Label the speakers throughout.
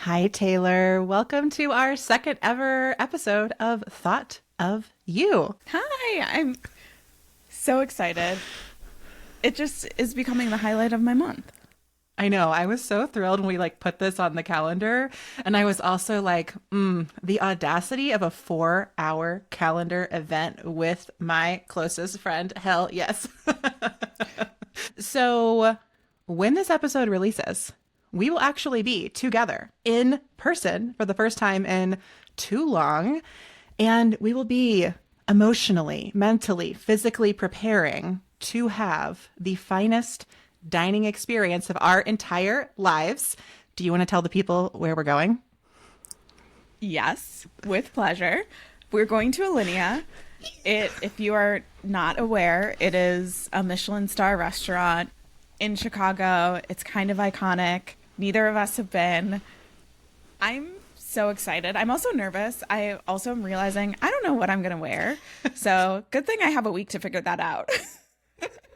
Speaker 1: Hi, Taylor. Welcome to our second ever episode of Thought of You.
Speaker 2: Hi, I'm so excited. It just is becoming the highlight of my month.
Speaker 1: I know, I was so thrilled when we put this on the calendar. And I was also like, the audacity of a 4-hour calendar event with my closest friend. Hell yes. So when this episode releases, we will actually be together in person for the first time in too long. And we will be emotionally, mentally, physically preparing to have the finest dining experience of our entire lives. Do you want to tell the people where we're going?
Speaker 2: Yes, with pleasure. We're going to Alinea. If you are not aware, it is a Michelin star restaurant in Chicago. It's kind of iconic. Neither of us have been. I'm so excited. I'm also nervous. I also am realizing I don't know what I'm going to wear. So good thing I have a week to figure that out.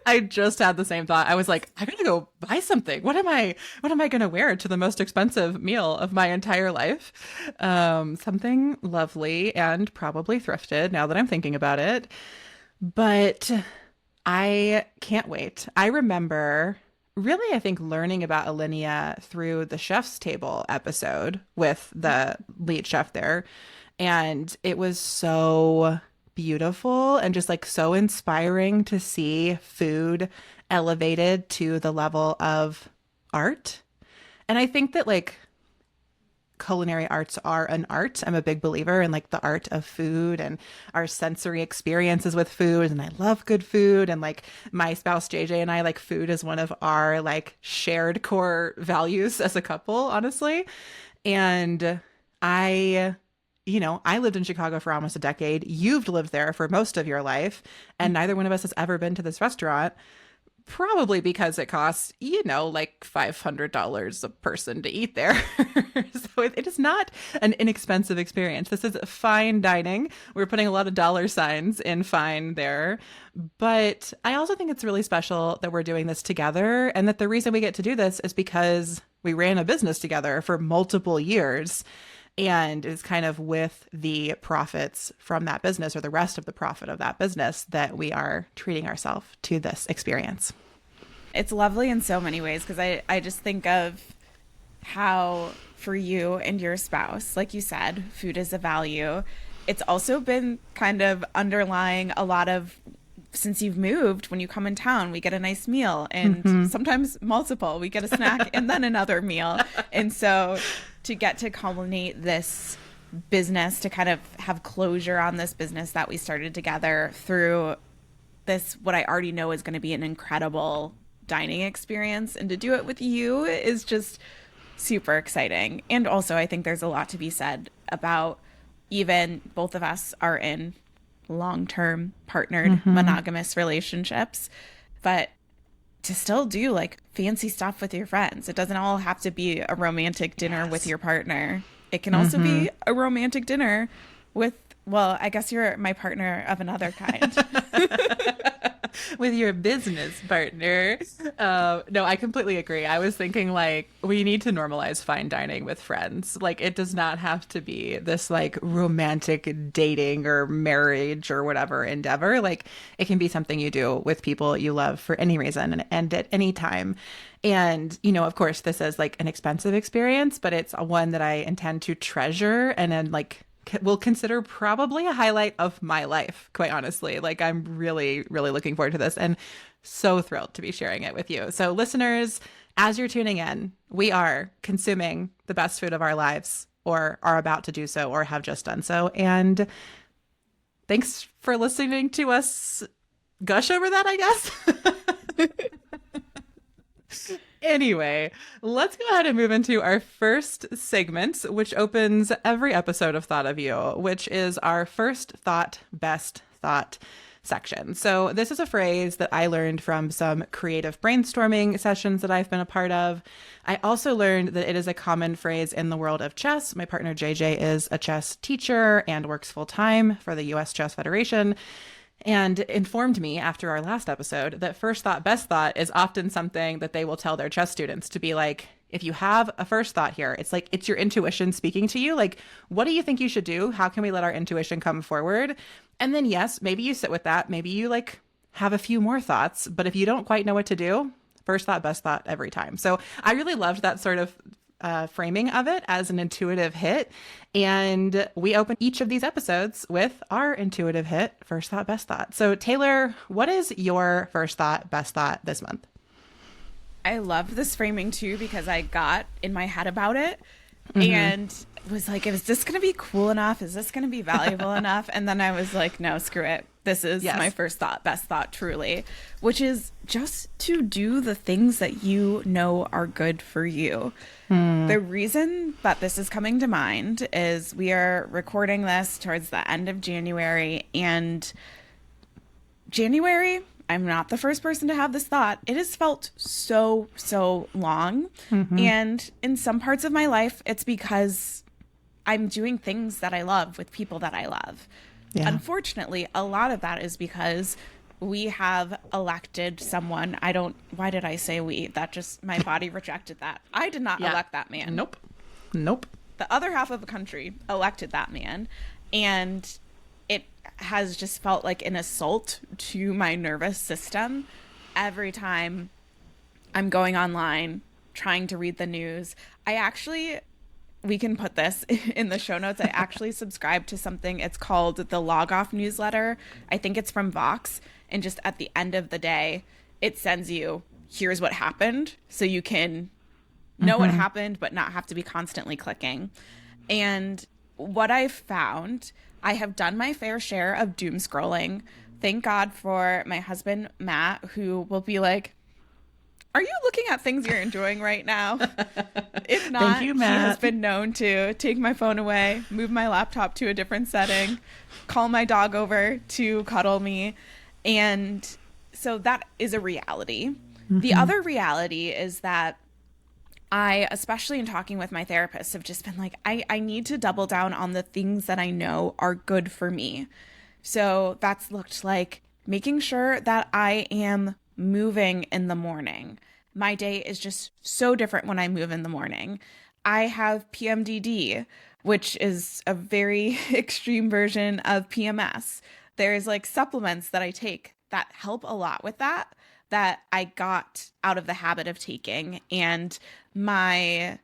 Speaker 1: I just had the same thought. I was like, I gotta go buy something. What am I gonna wear to the most expensive meal of my entire life? Something lovely and probably thrifted now that I'm thinking about it. But I can't wait. I remember really, I think, learning about Alinea through the Chef's Table episode with the lead chef there. And it was so beautiful and just so inspiring to see food elevated to the level of art. And I think that culinary arts are an art. I'm a big believer in the art of food and our sensory experiences with food. And I love good food. And my spouse JJ and I, food is one of our shared core values as a couple, honestly. And I lived in Chicago for almost a decade. You've lived there for most of your life, and neither one of us has ever been to this restaurant, probably because it costs, $500 a person to eat there. So it is not an inexpensive experience. This is fine dining. We're putting a lot of dollar signs in fine there. But I also think it's really special that we're doing this together, and that the reason we get to do this is because we ran a business together for multiple years. And it's kind of with the profits from that business, or the rest of the profit of that business, that we are treating ourselves to this experience.
Speaker 2: It's lovely in so many ways because I just think of how for you and your spouse, like you said, food is a value. It's also been kind of underlying a lot of, since you've moved, when you come in town, we get a nice meal, and sometimes multiple. We get a snack and then another meal. And so to get to culminate this business, to kind of have closure on this business that we started together through this, what I already know is going to be an incredible dining experience, and to do it with you is just super exciting. And also I think there's a lot to be said about, even both of us are in long-term partnered monogamous relationships, but to still do fancy stuff with your friends. It doesn't all have to be a romantic dinner with your partner. It can also be a romantic dinner with, well, I guess you're my partner of another kind.
Speaker 1: With your business partner. No, I completely agree. I was thinking we need to normalize fine dining with friends. It does not have to be this romantic dating or marriage or whatever endeavor. It can be something you do with people you love for any reason and at any time. And, of course, this is an expensive experience, but it's one that I intend to treasure and then will consider probably a highlight of my life, quite honestly. I'm really, really looking forward to this and so thrilled to be sharing it with you. So listeners, as you're tuning in, we are consuming the best food of our lives, or are about to do so, or have just done so. And thanks for listening to us gush over that, I guess. Anyway, let's go ahead and move into our first segment, which opens every episode of Thought of You, which is our first thought, best thought section. So this is a phrase that I learned from some creative brainstorming sessions that I've been a part of. I also learned that it is a common phrase in the world of chess. My partner JJ is a chess teacher and works full time for the US Chess Federation. and informed me after our last episode that first thought, best thought is often something that they will tell their chess students to be like, if you have a first thought here, it's like it's your intuition speaking to you. Like, what do you think you should do? How can we let our intuition come forward? And then, yes, maybe you sit with that. Maybe you like have a few more thoughts. But if you don't quite know what to do, first thought, best thought every time. So I really loved that sort of framing of it as an intuitive hit. And we open each of these episodes with our intuitive hit, first thought, best thought. So, Taylor, what is your first thought, best thought this month?
Speaker 2: I love this framing too because I got in my head about it and was like, is this going to be cool enough? Is this going to be valuable enough? And then I was like, no, screw it. This is my first thought, best thought, truly, which is just to do the things that you know are good for you. The reason that this is coming to mind is we are recording this towards the end of January, and January, I'm not the first person to have this thought. It has felt so, so long. And in some parts of my life, it's because I'm doing things that I love with people that I love. Yeah. Unfortunately, a lot of that is because we have elected someone. Why did I say we? That just, my body rejected that. I did not elect that man.
Speaker 1: Nope.
Speaker 2: The other half of the country elected that man. And it has just felt like an assault to my nervous system every time I'm going online trying to read the news. We can put this in the show notes. I actually subscribe to something. It's called the Log Off newsletter. I think it's from Vox. And just at the end of the day, it sends you, here's what happened. So you can know what happened, but not have to be constantly clicking. And what I've found, I have done my fair share of doom scrolling. Thank God for my husband, Matt, who will be like, are you looking at things you're enjoying right now? If not,
Speaker 1: Thank you, Matt.
Speaker 2: He has been known to take my phone away, move my laptop to a different setting, call my dog over to cuddle me. And so that is a reality. The other reality is that I, especially in talking with my therapist, have just been like, I need to double down on the things that I know are good for me. So that's looked like making sure that I am moving in the morning. My day is just so different when I move in the morning. I have PMDD, which is a very extreme version of PMS. There's like supplements that I take that help a lot with that I got out of the habit of taking. And my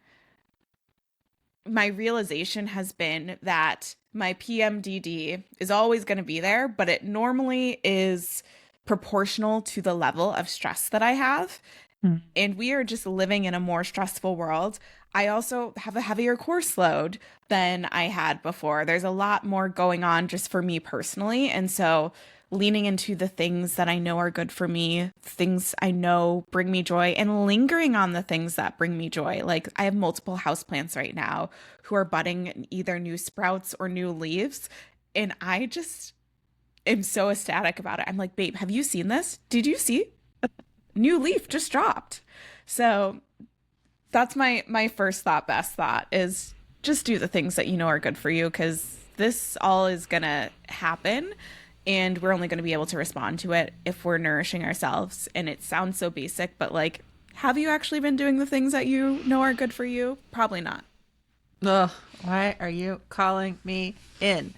Speaker 2: realization has been that my PMDD is always going to be there, but it normally is proportional to the level of stress that I have. And we are just living in a more stressful world. I also have a heavier course load than I had before. There's a lot more going on just for me personally. And so leaning into the things that I know are good for me, things I know bring me joy, and lingering on the things that bring me joy. Like I have multiple houseplants right now who are budding either new sprouts or new leaves. And I just am so ecstatic about it. I'm like, babe, have you seen this? Did you see? New leaf just dropped. So that's my first thought, best thought is just do the things that you know are good for you, because this all is going to happen. And we're only going to be able to respond to it if we're nourishing ourselves. And it sounds so basic, but like, have you actually been doing the things that you know are good for you? Probably not.
Speaker 1: Ugh, why are you calling me in?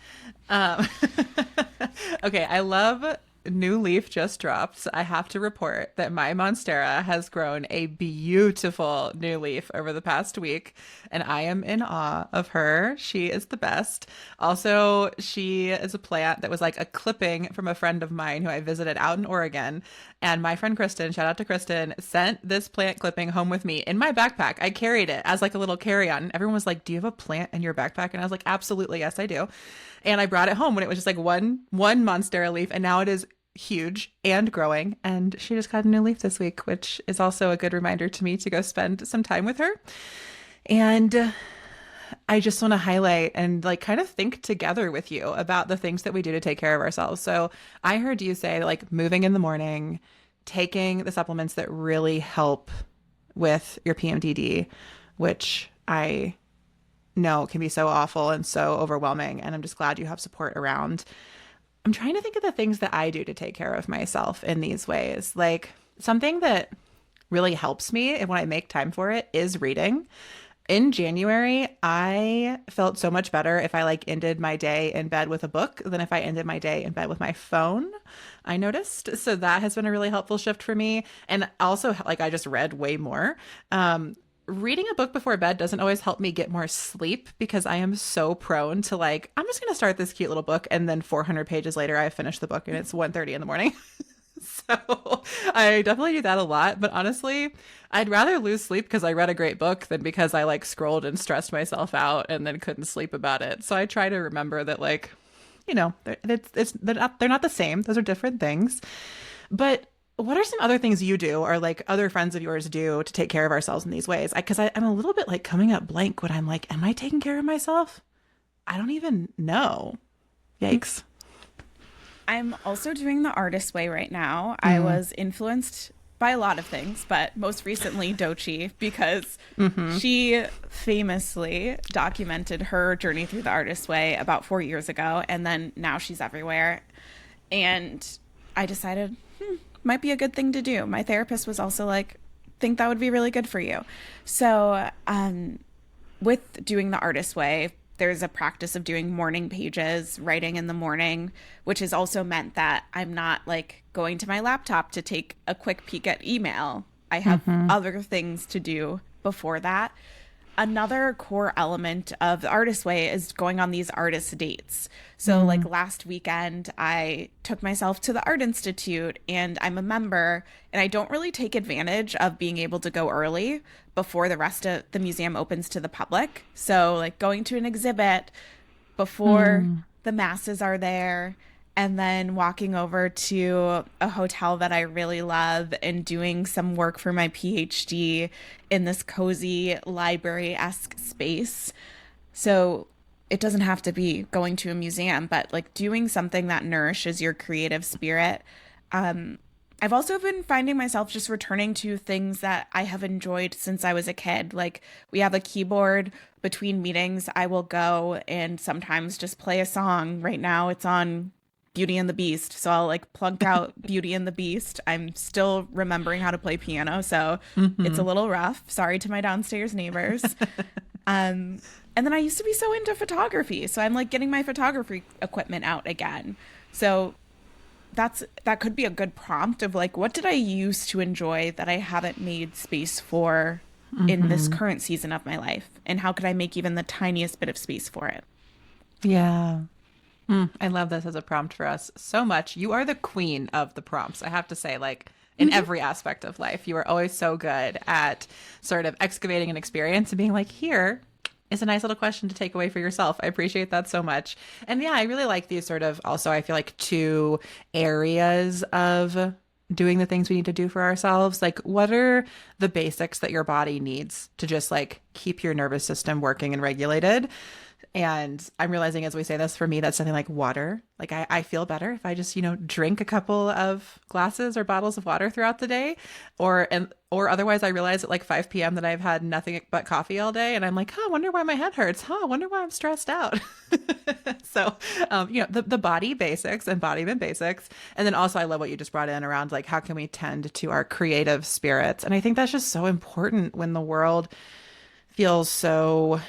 Speaker 1: Okay, I love new leaf just dropped. I have to report that my Monstera has grown a beautiful new leaf over the past week, and I am in awe of her. She is the best. Also, she is a plant that was like a clipping from a friend of mine who I visited out in Oregon. And my friend Kristen, shout out to Kristen, sent this plant clipping home with me in my backpack. I carried it as like a little carry-on. Everyone was like, do you have a plant in your backpack? And I was like, absolutely, yes, I do. And I brought it home when it was just like one Monstera leaf, and now it is huge and growing. And she just got a new leaf this week, which is also a good reminder to me to go spend some time with her. And I just want to highlight and like kind of think together with you about the things that we do to take care of ourselves. So I heard you say like moving in the morning, taking the supplements that really help with your PMDD, which I know can be so awful and so overwhelming. And I'm just glad you have support around. I'm trying to think of the things that I do to take care of myself in these ways. Like something that really helps me and when I make time for it is reading. In January, I felt so much better if I like ended my day in bed with a book than if I ended my day in bed with my phone. I noticed. So that has been a really helpful shift for me. And also, like, I just read way more. Reading a book before bed doesn't always help me get more sleep because I am so prone to like, I'm just going to start this cute little book. And then 400 pages later, I finish the book and it's 1:30 in the morning. So I definitely do that a lot. But honestly, I'd rather lose sleep because I read a great book than because I like scrolled and stressed myself out and then couldn't sleep about it. So I try to remember that, like, they're not the same. Those are different things. But what are some other things you do or like other friends of yours do to take care of ourselves in these ways? Because I'm a little bit like coming up blank when I'm like, am I taking care of myself? I don't even know. Yikes.
Speaker 2: I'm also doing the artist way right now. I was influenced by a lot of things, but most recently Dochi, because she famously documented her journey through the artist way about 4 years ago, and then now she's everywhere. And I decided, might be a good thing to do. My therapist was also like, think that would be really good for you. So with doing the artist way, there's a practice of doing morning pages, writing in the morning, which has also meant that I'm not like going to my laptop to take a quick peek at email. I have other things to do before that. Another core element of the artist way is going on these artist dates. So like last weekend, I took myself to the Art Institute and I'm a member and I don't really take advantage of being able to go early before the rest of the museum opens to the public. So like going to an exhibit before the masses are there and then walking over to a hotel that I really love and doing some work for my PhD in this cozy library-esque space. So it doesn't have to be going to a museum, but like doing something that nourishes your creative spirit. I've also been finding myself just returning to things that I have enjoyed since I was a kid. Like we have a keyboard between meetings. I will go and sometimes just play a song. Right now it's on Beauty and the Beast. So I'll like plunk out Beauty and the Beast. I'm still remembering how to play piano, so it's a little rough. Sorry to my downstairs neighbors. And then I used to be so into photography. So I'm like getting my photography equipment out again. So that could be a good prompt of like, what did I used to enjoy that I haven't made space for in this current season of my life? And how could I make even the tiniest bit of space for it?
Speaker 1: Yeah. I love this as a prompt for us so much. You are the queen of the prompts, I have to say, like in every aspect of life. You are always so good at sort of excavating an experience and being like, here is a nice little question to take away for yourself. I appreciate that so much. And yeah, I really like these sort of also, I feel like two areas of doing the things we need to do for ourselves. Like, what are the basics that your body needs to just like keep your nervous system working and regulated? And I'm realizing as we say this, for me, that's something like water. Like I feel better if I just, drink a couple of glasses or bottles of water throughout the day, or otherwise I realize at like 5 p.m. that I've had nothing but coffee all day. And I'm like, I wonder why my head hurts. I wonder why I'm stressed out. So, the body basics, embodiment basics. And then also I love what you just brought in around like, how can we tend to our creative spirits? And I think that's just so important when the world feels so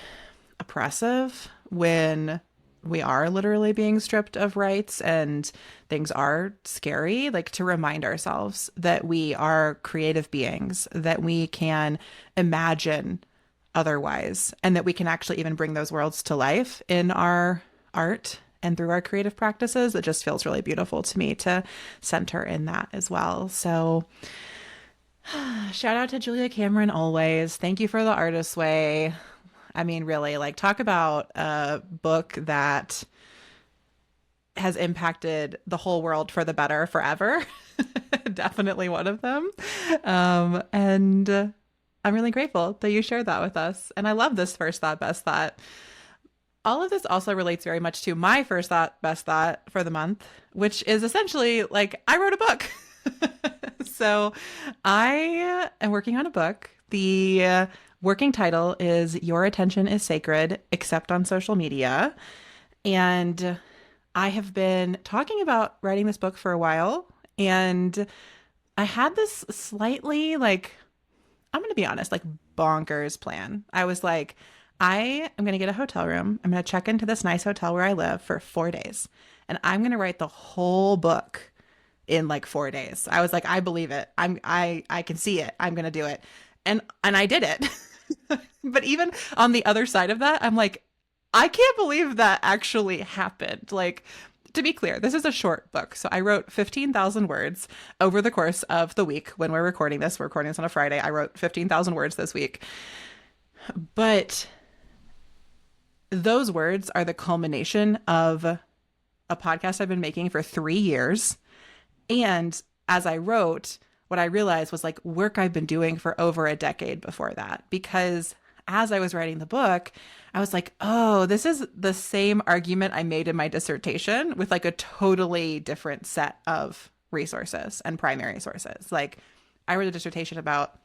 Speaker 1: oppressive, when we are literally being stripped of rights and things are scary, like to remind ourselves that we are creative beings, that we can imagine otherwise, and that we can actually even bring those worlds to life in our art and through our creative practices. It just feels really beautiful to me to center in that as well. So shout out to Julia Cameron always. Thank you for the Artist's Way. I mean, really, like, talk about a book that has impacted the whole world for the better forever. Definitely one of them. And I'm really grateful that you shared that with us. And I love this first thought, best thought. All of this also relates very much to my first thought, best thought for the month, which is essentially like, I wrote a book. So I am working on a book. The working title is Your Attention is Sacred, Except on Social Media. And I have been talking about writing this book for a while, and I had this slightly like, I'm going to be honest, like bonkers plan. I was like, I am going to get a hotel room. I'm going to check into this nice hotel where I live for 4 days, and I'm going to write the whole book in like 4 days. I was like, I believe it. I can see it. I'm going to do it. And I did it. But even on the other side of that, I'm like, I can't believe that actually happened. Like, to be clear, this is a short book. So I wrote 15,000 words over the course of the week when we're recording this. We're recording this on a Friday. I wrote 15,000 words this week. But those words are the culmination of a podcast I've been making for 3 years. And as I wrote, what I realized was like work I've been doing for over a decade before that. Because as I was writing the book, I was like, oh, this is the same argument I made in my dissertation with like a totally different set of resources and primary sources. Like I wrote a dissertation about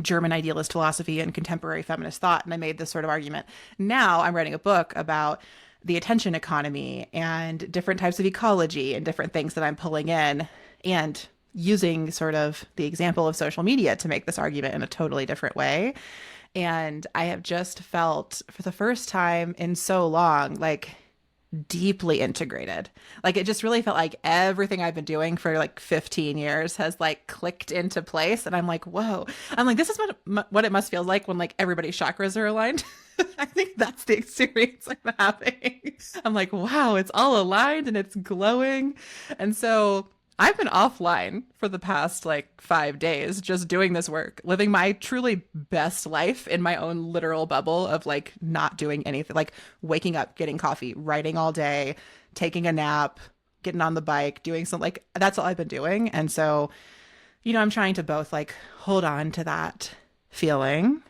Speaker 1: German idealist philosophy and contemporary feminist thought, and I made this sort of argument. Now I'm writing a book about the attention economy and different types of ecology and different things that I'm pulling in and using sort of the example of social media to make this argument in a totally different way. And I have just felt for the first time in so long, like deeply integrated. Like it just really felt like everything I've been doing for like 15 years has like clicked into place. And I'm like, whoa. I'm like, this is what it must feel like when like everybody's chakras are aligned. I think that's the experience I'm having. I'm like, wow, it's all aligned and it's glowing. And so I've been offline for the past like 5 days, just doing this work, living my truly best life in my own literal bubble of like not doing anything, like waking up, getting coffee, writing all day, taking a nap, getting on the bike, doing something like that's all I've been doing. And so, I'm trying to both like hold on to that feeling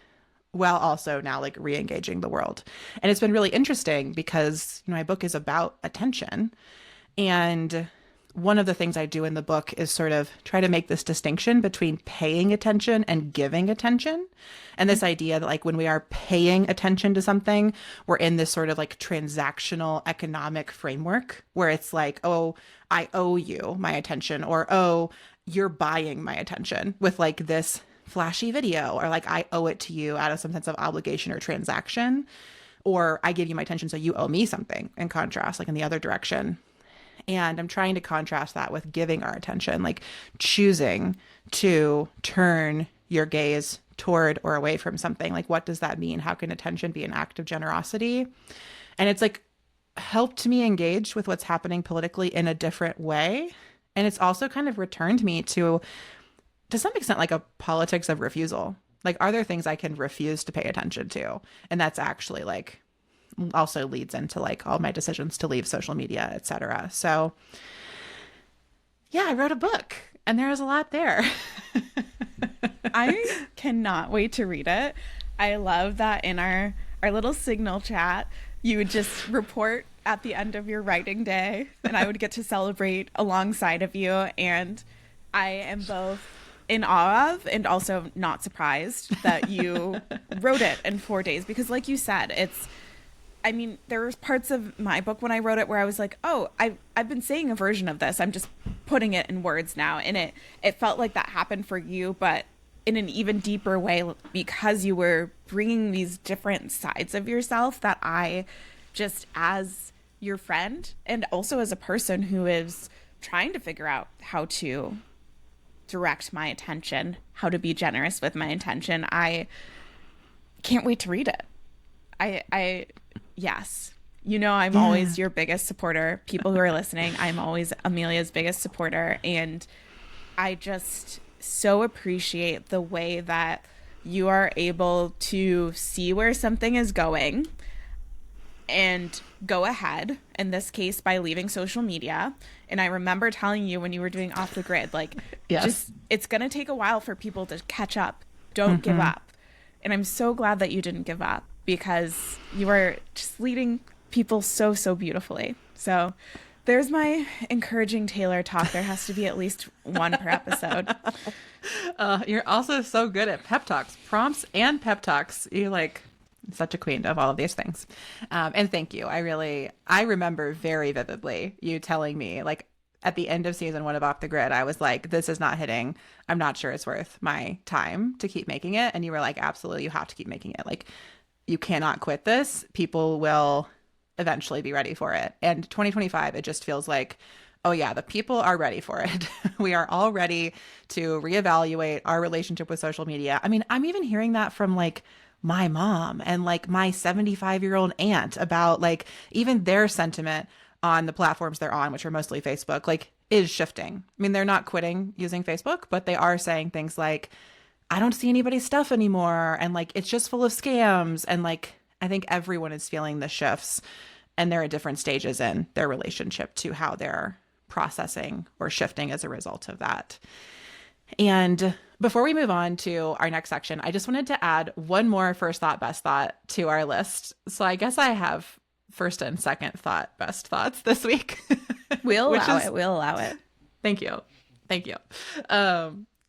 Speaker 1: while also now like re-engaging the world. And it's been really interesting because, my book is about attention. And one of the things I do in the book is sort of try to make this distinction between paying attention and giving attention. And this idea that like when we are paying attention to something, we're in this sort of like transactional economic framework where it's like, oh, I owe you my attention, or, oh, you're buying my attention with like this flashy video, or like I owe it to you out of some sense of obligation or transaction, or I give you my attention so you owe me something, in contrast, like in the other direction. And I'm trying to contrast that with giving our attention, like choosing to turn your gaze toward or away from something. Like, what does that mean? How can attention be an act of generosity? And it's like helped me engage with what's happening politically in a different way. And it's also kind of returned me to some extent, like a politics of refusal. Like, are there things I can refuse to pay attention to? And that's actually like also leads into like all my decisions to leave social media, etc. So yeah, I wrote a book and there was a lot there.
Speaker 2: I cannot wait to read it. I love that in our little signal chat, you would just report at the end of your writing day and I would get to celebrate alongside of you. And I am both in awe of and also not surprised that you wrote it in 4 days, because like you said, there was parts of my book when I wrote it where I was like, oh, I've been saying a version of this. I'm just putting it in words now. And it felt like that happened for you, but in an even deeper way, because you were bringing these different sides of yourself that I just, as your friend and also as a person who is trying to figure out how to direct my attention, how to be generous with my attention, I can't wait to read it. Yes. I'm always your biggest supporter. People who are listening, I'm always Amelia's biggest supporter. And I just so appreciate the way that you are able to see where something is going and go ahead, in this case, by leaving social media. And I remember telling you when you were doing Off the Grid, like, yes, it's going to take a while for people to catch up. Don't give up. And I'm so glad that you didn't give up, because you are just leading people so, so beautifully. So there's my encouraging Taylor talk. There has to be at least one per episode.
Speaker 1: You're also so good at pep talks, prompts and pep talks. such a queen of all of these things. And thank you. I remember very vividly you telling me, like, at the end of season 1 of Off the Grid, I was like, this is not hitting. I'm not sure it's worth my time to keep making it. And you were like, absolutely, you have to keep making it. Like, you cannot quit this. People will eventually be ready for it. And 2025, it just feels like, oh yeah, the people are ready for it. We are all ready to reevaluate our relationship with social media. I mean, I'm even hearing that from like my mom and like my 75-year-old aunt about like even their sentiment on the platforms they're on, which are mostly Facebook, like is shifting. I mean, they're not quitting using Facebook, but they are saying things like, I don't see anybody's stuff anymore. And like, it's just full of scams. And like, I think everyone is feeling the shifts and they're at different stages in their relationship to how they're processing or shifting as a result of that. And before we move on to our next section, I just wanted to add one more first thought, best thought to our list. So I guess I have first and second thought, best thoughts this week.
Speaker 2: We'll allow it. We'll allow it.
Speaker 1: Thank you. Thank you.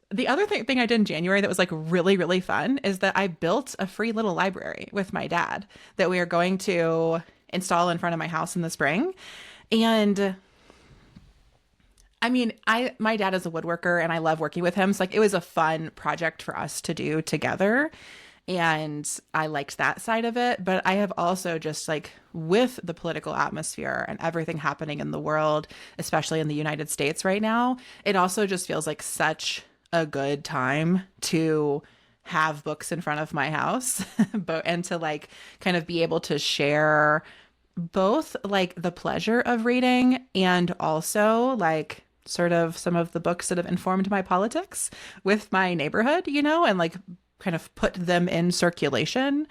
Speaker 1: The other thing I did in January that was like really, really fun is that I built a free little library with my dad that we are going to install in front of my house in the spring. And I mean, my dad is a woodworker and I love working with him. So like it was a fun project for us to do together. And I liked that side of it. But I have also just like with the political atmosphere and everything happening in the world, especially in the United States right now, it also just feels like such a good time to have books in front of my house and to like kind of be able to share both like the pleasure of reading and also like sort of some of the books that have informed my politics with my neighborhood, you know, and like kind of put them in circulation.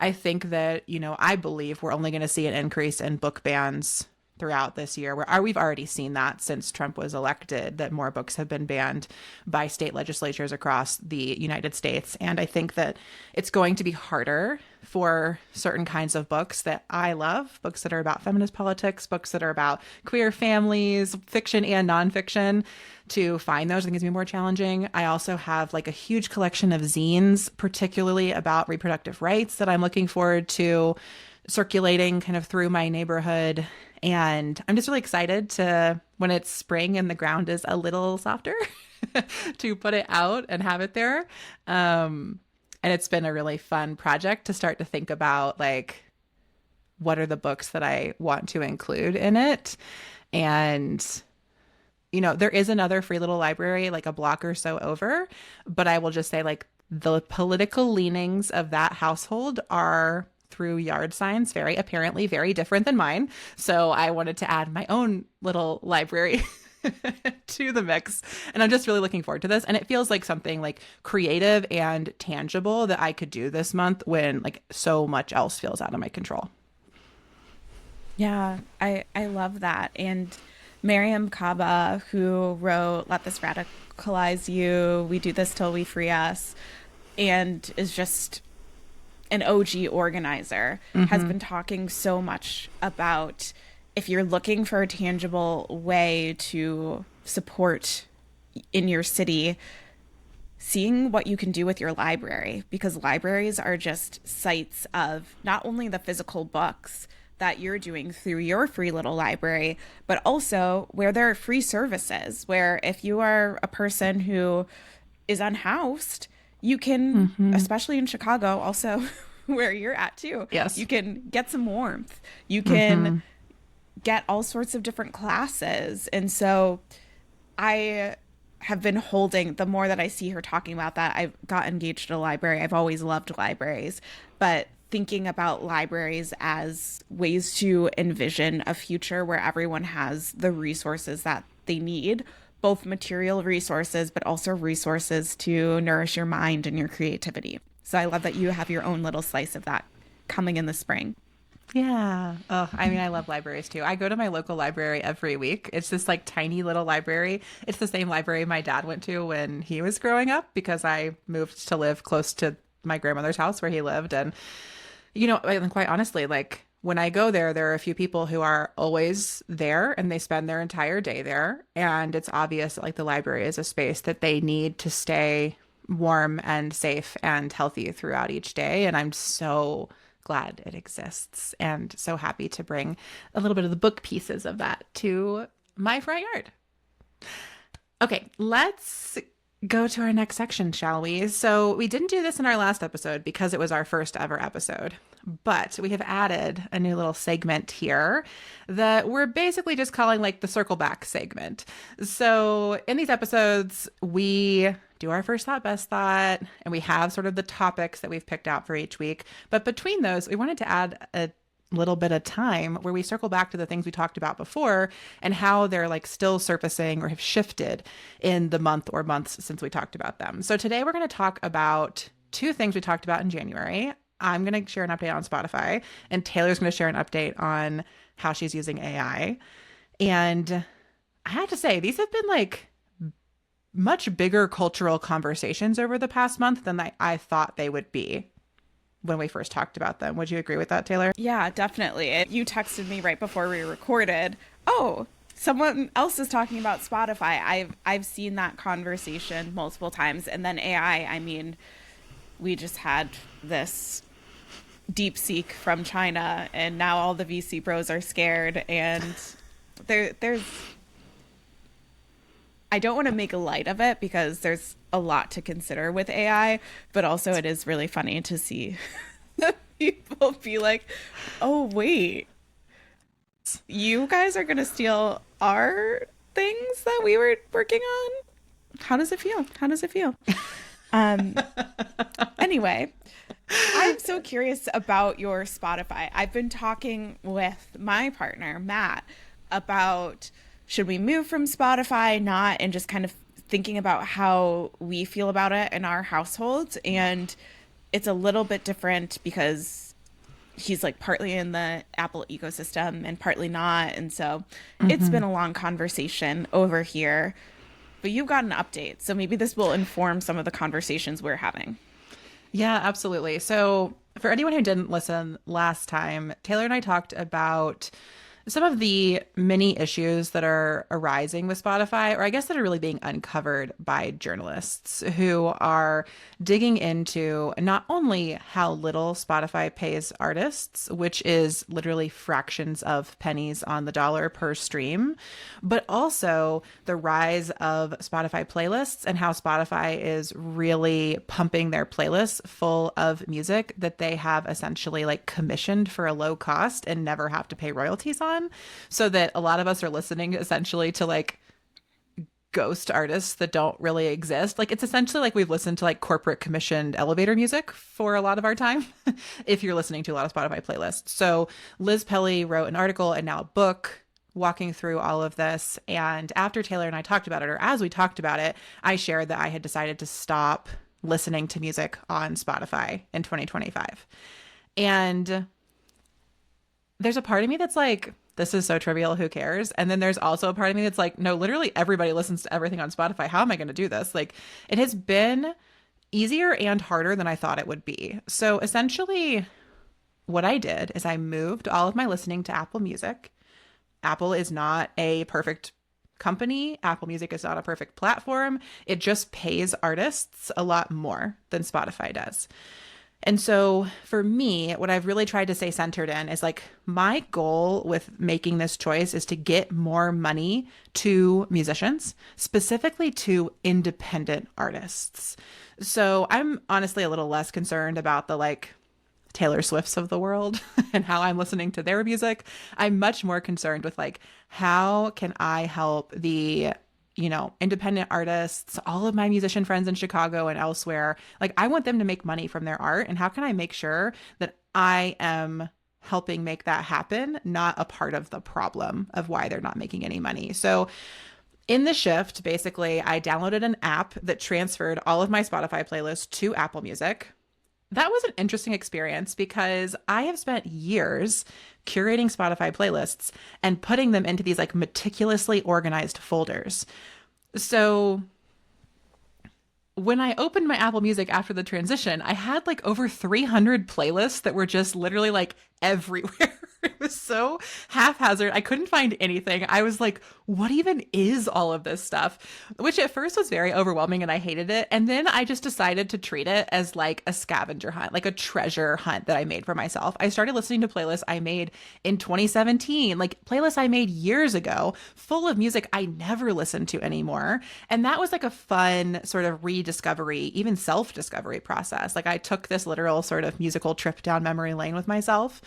Speaker 1: I think that, you know, I believe we're only going to see an increase in book bans throughout this year. We've already seen that since Trump was elected, that more books have been banned by state legislatures across the United States. And I think that it's going to be harder for certain kinds of books that I love, books that are about feminist politics, books that are about queer families, fiction and nonfiction, to find those. I think it's going to be more challenging. I also have like a huge collection of zines, particularly about reproductive rights, that I'm looking forward to circulating kind of through my neighborhood. And I'm just really excited to, when it's spring and the ground is a little softer, to put it out and have it there. And it's been a really fun project to start to think about like, what are the books that I want to include in it? And, you know, there is another free little library, like a block or so over, but I will just say like the political leanings of that household are through yard signs, very apparently very different than mine. So I wanted to add my own little library to the mix. And I'm just really looking forward to this. And it feels like something like creative and tangible that I could do this month when like so much else feels out of my control.
Speaker 2: Yeah, I love that. And Miriam Kaba, who wrote Let This Radicalize You, We Do This Till We Free Us, and is just an OG organizer, has been talking so much about if you're looking for a tangible way to support in your city, seeing what you can do with your library, because libraries are just sites of not only the physical books that you're doing through your free little library, but also where there are free services, where if you are a person who is unhoused, you can, especially in Chicago, also where you're at too.
Speaker 1: Yes.
Speaker 2: You can get some warmth. You can get all sorts of different classes. And so I have been holding, the more that I see her talking about that, I got engaged at a library. I've always loved libraries, but thinking about libraries as ways to envision a future where everyone has the resources that they need, both material resources, but also resources to nourish your mind and your creativity. So I love that you have your own little slice of that coming in the spring.
Speaker 1: Yeah. Oh, I mean, I love libraries too. I go to my local library every week. It's this like tiny little library. It's the same library my dad went to when he was growing up, because I moved to live close to my grandmother's house where he lived. And, you know, and quite honestly, like when I go there, there are a few people who are always there and they spend their entire day there. And it's obvious that like the library is a space that they need to stay warm and safe and healthy throughout each day. And I'm so glad it exists, and so happy to bring a little bit of the book pieces of that to my front yard. Okay, let's go to our next section, shall we? So we didn't do this in our last episode because it was our first ever episode, but we have added a new little segment here that we're basically just calling like the circle back segment. So in these episodes, we do our first thought, best thought, and we have sort of the topics that we've picked out for each week. But between those, we wanted to add a little bit of time where we circle back to the things we talked about before and how they're like still surfacing or have shifted in the month or months since we talked about them. So today we're going to talk about two things we talked about in January. I'm going to share an update on Spotify, and Taylor's going to share an update on how she's using AI. And I have to say, these have been like much bigger cultural conversations over the past month than I thought they would be when we first talked about them. Would you agree with that, Taylor?
Speaker 2: Yeah, definitely. You texted me right before we recorded. Oh, someone else is talking about Spotify. I've seen that conversation multiple times. And then AI, I mean, we just had this DeepSeek from China, and now all the VC bros are scared. And there's I don't want to make light of it because there's a lot to consider with AI, but also it is really funny to see people be like, oh, wait, you guys are going to steal our things that we were working on? How does it feel? How does it feel? Anyway, I'm so curious about your Spotify. I've been talking with my partner, Matt, about should we move from Spotify, not, and just kind of thinking about how we feel about it in our households. And it's a little bit different because he's like partly in the Apple ecosystem and partly not. And so it's been a long conversation over here, but you've got an update. So maybe this will inform some of the conversations we're having.
Speaker 1: Yeah, absolutely. So for anyone who didn't listen last time, Taylor and I talked about some of the many issues that are arising with Spotify, or I guess that are really being uncovered by journalists who are digging into not only how little Spotify pays artists, which is literally fractions of pennies on the dollar per stream, but also the rise of Spotify playlists and how Spotify is really pumping their playlists full of music that they have essentially like commissioned for a low cost and never have to pay royalties on. So that a lot of us are listening essentially to like ghost artists that don't really exist. Like it's essentially like we've listened to like corporate commissioned elevator music for a lot of our time if you're listening to a lot of Spotify playlists. So Liz Pelly wrote an article and now a book walking through all of this. And after Taylor and I talked about it, or as we talked about it, I shared that I had decided to stop listening to music on Spotify in 2025. And there's a part of me that's like, this is so trivial, who cares? And then there's also a part of me that's like, no, literally everybody listens to everything on Spotify. How am I going to do this? Like, it has been easier and harder than I thought it would be. So essentially what I did is I moved all of my listening to Apple Music. Apple is not a perfect company. Apple Music is not a perfect platform. It just pays artists a lot more than Spotify does. And so for me, what I've really tried to stay centered in is like my goal with making this choice is to get more money to musicians, specifically to independent artists. So I'm honestly a little less concerned about the like Taylor Swifts of the world and how I'm listening to their music. I'm much more concerned with like, how can I help the independent artists, all of my musician friends in Chicago and elsewhere. Like, I want them to make money from their art. And how can I make sure that I am helping make that happen, not a part of the problem of why they're not making any money? So in the shift, basically, I downloaded an app that transferred all of my Spotify playlists to Apple Music. That was an interesting experience because I have spent years curating Spotify playlists and putting them into these like meticulously organized folders. So when I opened my Apple Music after the transition, I had like over 300 playlists that were just literally like everywhere It was so haphazard. I couldn't find anything. I was like, what even is all of this stuff? Which at first was very overwhelming and I hated it. And then I just decided to treat it as like a scavenger hunt, like a treasure hunt that I made for myself. I started listening to playlists I made in 2017, like playlists I made years ago, full of music I never listened to anymore. And that was like a fun sort of rediscovery, even self-discovery process. Like I took this literal sort of musical trip down memory lane with myself.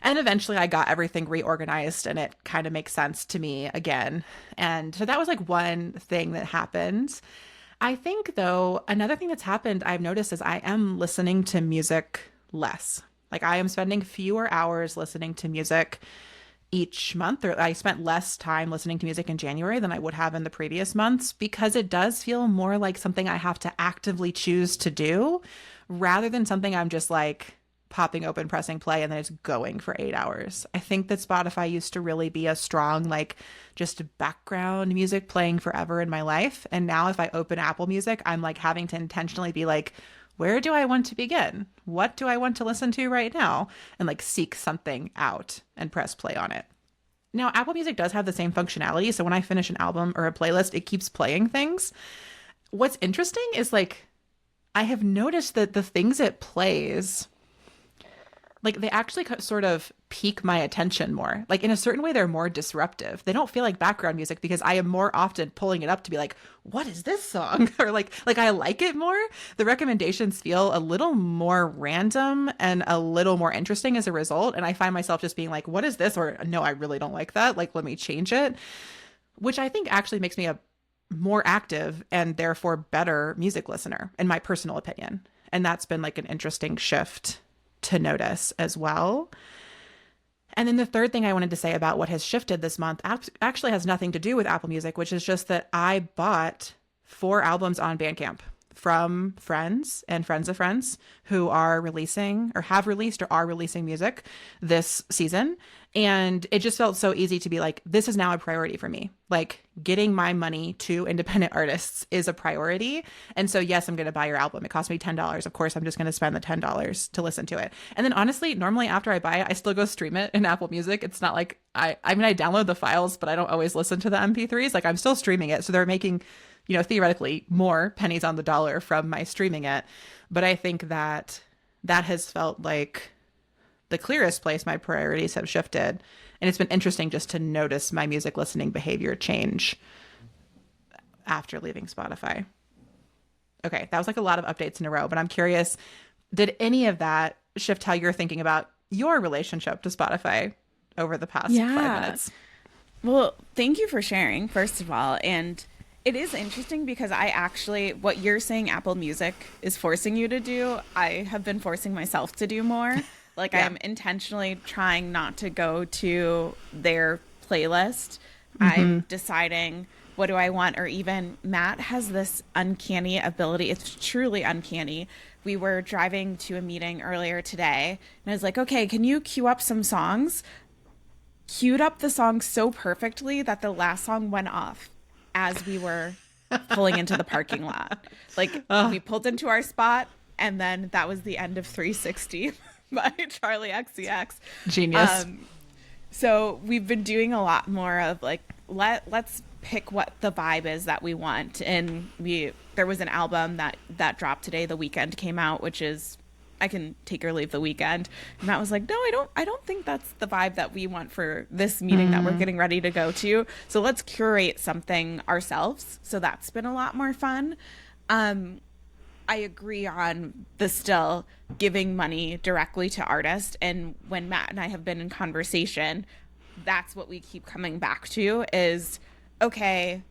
Speaker 1: And eventually I got everything reorganized and it kind of makes sense to me again. And so that was like one thing that happened. I think though, another thing that's happened I've noticed is I am listening to music less. Like I am spending fewer hours listening to music each month, or I spent less time listening to music in January than I would have in the previous months because it does feel more like something I have to actively choose to do rather than something I'm just like popping open, pressing play, and then it's going for 8 hours. I think that Spotify used to really be a strong, like, just background music playing forever in my life. And now if I open Apple Music, I'm like having to intentionally be like, where do I want to begin? What do I want to listen to right now? And like seek something out and press play on it. Now, Apple Music does have the same functionality. So when I finish an album or a playlist, it keeps playing things. What's interesting is like, I have noticed that the things it plays, like they actually sort of pique my attention more. Like in a certain way, they're more disruptive. They don't feel like background music because I am more often pulling it up to be like, what is this song? Or like I like it more. The recommendations feel a little more random and a little more interesting as a result. And I find myself just being like, what is this? Or no, I really don't like that. Like, let me change it. Which I think actually makes me a more active and therefore better music listener, in my personal opinion. And that's been like an interesting shift to notice as well. And then the third thing I wanted to say about what has shifted this month actually has nothing to do with Apple Music, which is just that I bought 4 albums on Bandcamp from friends and friends of friends who are releasing or have released or are releasing music this season. And it just felt so easy to be like, this is now a priority for me. Like getting my money to independent artists is a priority. And so, yes, I'm going to buy your album. It cost me $10. Of course, I'm just going to spend the $10 to listen to it. And then honestly, normally after I buy it, I still go stream it in Apple Music. It's not like I mean, I download the files, but I don't always listen to the MP3s. Like I'm still streaming it. So they're making, you know, theoretically more pennies on the dollar from my streaming it. But I think that has felt like the clearest place my priorities have shifted. And it's been interesting just to notice my music listening behavior change after leaving Spotify. Okay, that was like a lot of updates in a row, but I'm curious, did any of that shift how you're thinking about your relationship to Spotify over the past 5 minutes?
Speaker 2: Well, thank you for sharing, first of all. And it is interesting because I actually, what you're saying Apple Music is forcing you to do, I have been forcing myself to do more. Like I'm intentionally trying not to go to their playlist. I'm deciding what do I want, or even Matt has this uncanny ability. It's truly uncanny. We were driving to a meeting earlier today and I was like, okay, can you queue up some songs? Queued up the song so perfectly that the last song went off as we were pulling into the parking lot. Like we pulled into our spot and then that was the end of 360 by Charlie XCX.
Speaker 1: Genius.
Speaker 2: So we've been doing a lot more of like, let's pick what the vibe is that we want. And there was an album that dropped today. The Weekend came out, which is, I can take or leave The Weekend. And Matt was like, no, I don't think that's the vibe that we want for this meeting that we're getting ready to go to. So let's curate something ourselves. So that's been a lot more fun. I agree on the still giving money directly to artists. And when Matt and I have been in conversation, that's what we keep coming back to is, okay,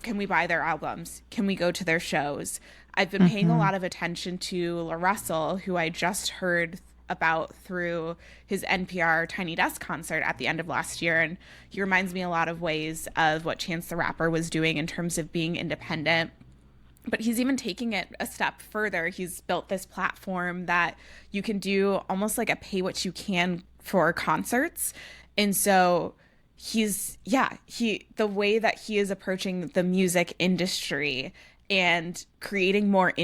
Speaker 2: can we buy their albums? Can we go to their shows? I've been paying a lot of attention to La Russell, who I just heard about through his NPR Tiny Desk concert at the end of last year. And he reminds me a lot of ways of what Chance the Rapper was doing in terms of being independent. But he's even taking it a step further. He's built this platform that you can do almost like a pay what you can for concerts. And so the way that he is approaching the music industry and creating more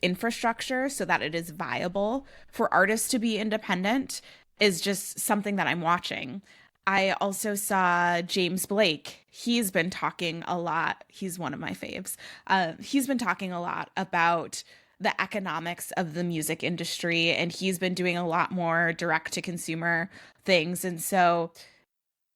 Speaker 2: infrastructure so that it is viable for artists to be independent is just something that I'm watching. I also saw James Blake. He's been talking a lot. He's one of my faves. He's been talking a lot about the economics of the music industry, and he's been doing a lot more direct to consumer things. And so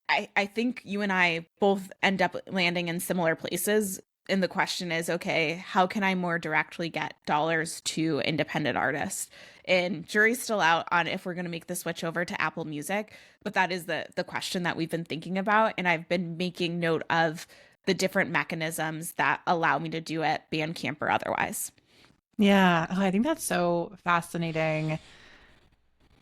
Speaker 2: I think you and I both end up landing in similar places. And the question is, okay, how can I more directly get dollars to independent artists? And jury's still out on if we're going to make the switch over to Apple Music, but that is the question that we've been thinking about. And I've been making note of the different mechanisms that allow me to do it, Bandcamp or otherwise.
Speaker 1: Yeah. Oh, I think that's so fascinating.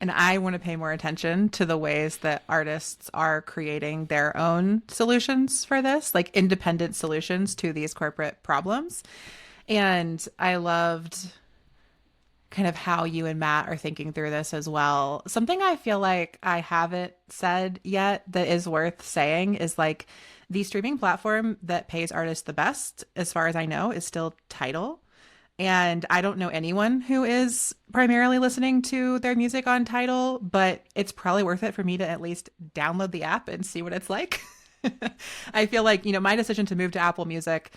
Speaker 1: And I want to pay more attention to the ways that artists are creating their own solutions for this, like independent solutions to these corporate problems. And I loved kind of how you and Matt are thinking through this as well. Something I feel like I haven't said yet that is worth saying is like the streaming platform that pays artists the best, as far as I know, is still Tidal. And I don't know anyone who is primarily listening to their music on Tidal, but it's probably worth it for me to at least download the app and see what it's like. I feel like, my decision to move to Apple Music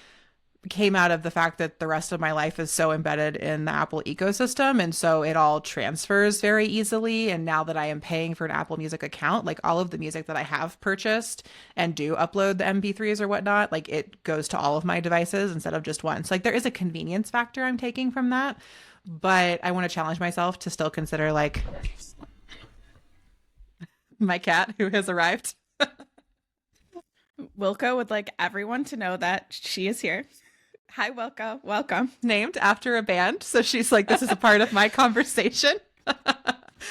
Speaker 1: came out of the fact that the rest of my life is so embedded in the Apple ecosystem. And so it all transfers very easily. And now that I am paying for an Apple Music account, like all of the music that I have purchased and do upload the MP3s or whatnot, like it goes to all of my devices instead of just one. So like there is a convenience factor I'm taking from that. But I want to challenge myself to still consider like my cat who has arrived.
Speaker 2: Wilco would like everyone to know that she is here. Hi, Wilco. Welcome.
Speaker 1: Named after a band. So she's like, this is a part of my conversation.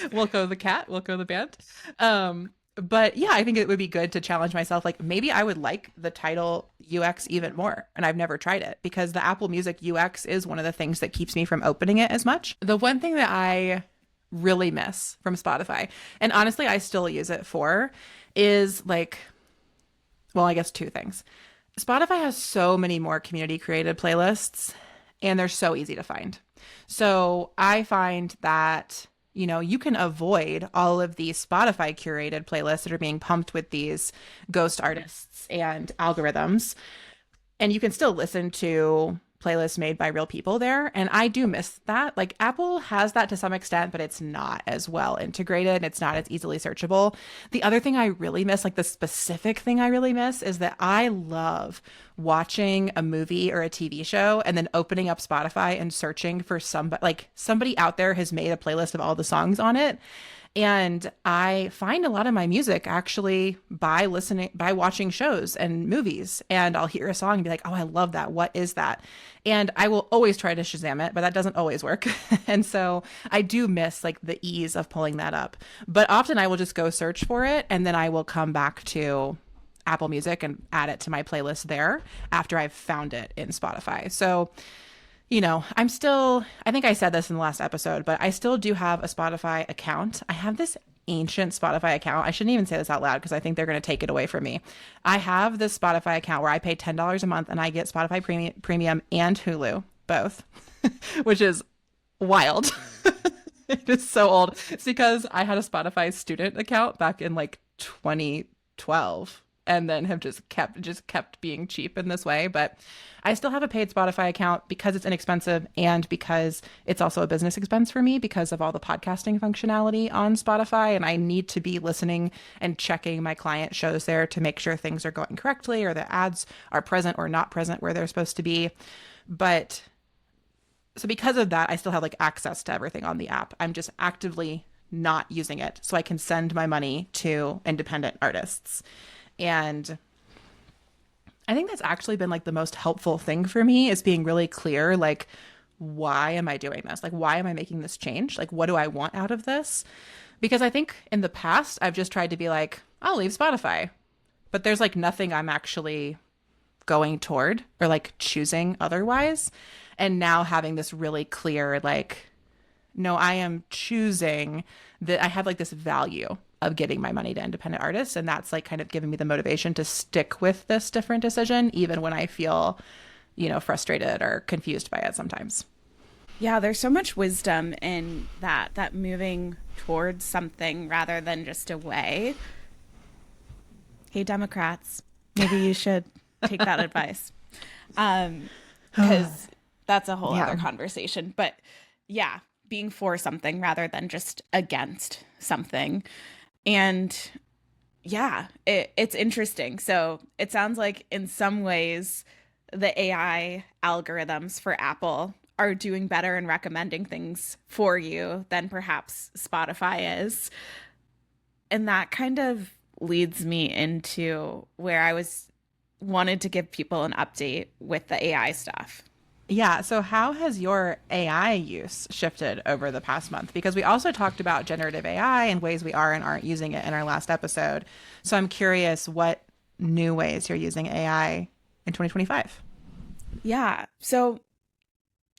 Speaker 1: Wilco the cat, Wilco the band. But yeah, I think it would be good to challenge myself. Like maybe I would like the Tidal UX even more. And I've never tried it because the Apple Music UX is one of the things that keeps me from opening it as much. The one thing that I really miss from Spotify, and honestly, I still use it for, is like, well, I guess two things. Spotify has so many more community created playlists and they're so easy to find. So I find that, you can avoid all of these Spotify curated playlists that are being pumped with these ghost artists and algorithms. And you can still listen to playlists made by real people there. And I do miss that. Like Apple has that to some extent, but it's not as well integrated. It's not as easily searchable. The other thing I really miss, like the specific thing I really miss, is that I love watching a movie or a TV show and then opening up Spotify and searching for somebody out there has made a playlist of all the songs on it. And I find a lot of my music actually by watching shows and movies. And I'll hear a song and be like, oh, I love that. What is that? And I will always try to Shazam it, but that doesn't always work. And so I do miss like the ease of pulling that up. But often I will just go search for it and then I will come back to Apple Music and add it to my playlist there after I've found it in Spotify. So I think I said this in the last episode, but I still do have a Spotify account. I have this ancient Spotify account. I shouldn't even say this out loud because I think they're going to take it away from me. I have this Spotify account where I pay $10 a month and I get Spotify Premium and Hulu, both, which is wild. It is so old. It's because I had a Spotify student account back in like 2012. And then have just kept being cheap in this way. But I still have a paid Spotify account because it's inexpensive and because it's also a business expense for me because of all the podcasting functionality on Spotify. And I need to be listening and checking my client shows there to make sure things are going correctly or the ads are present or not present where they're supposed to be. But so because of that, I still have like access to everything on the app. I'm just actively not using it so I can send my money to independent artists. And I think that's actually been like the most helpful thing for me is being really clear, like, why am I doing this? Like, why am I making this change? Like, what do I want out of this? Because I think in the past, I've just tried to be like, I'll leave Spotify, but there's like nothing I'm actually going toward or like choosing otherwise. And now having this really clear, like, no, I am choosing that I have like this value of getting my money to independent artists. And that's like kind of giving me the motivation to stick with this different decision, even when I feel, frustrated or confused by it sometimes.
Speaker 2: Yeah, there's so much wisdom in that moving towards something rather than just away. Hey, Democrats, maybe you should take that advice. Because that's a whole other conversation. But yeah, being for something rather than just against something. And yeah, it's interesting. So it sounds like in some ways, the AI algorithms for Apple are doing better in recommending things for you than perhaps Spotify is. And that kind of leads me into where I wanted to give people an update with the AI stuff.
Speaker 1: Yeah. So, how has your AI use shifted over the past month? Because we also talked about generative AI and ways we are and aren't using it in our last episode. So, I'm curious what new ways you're using AI in 2025.
Speaker 2: Yeah. So,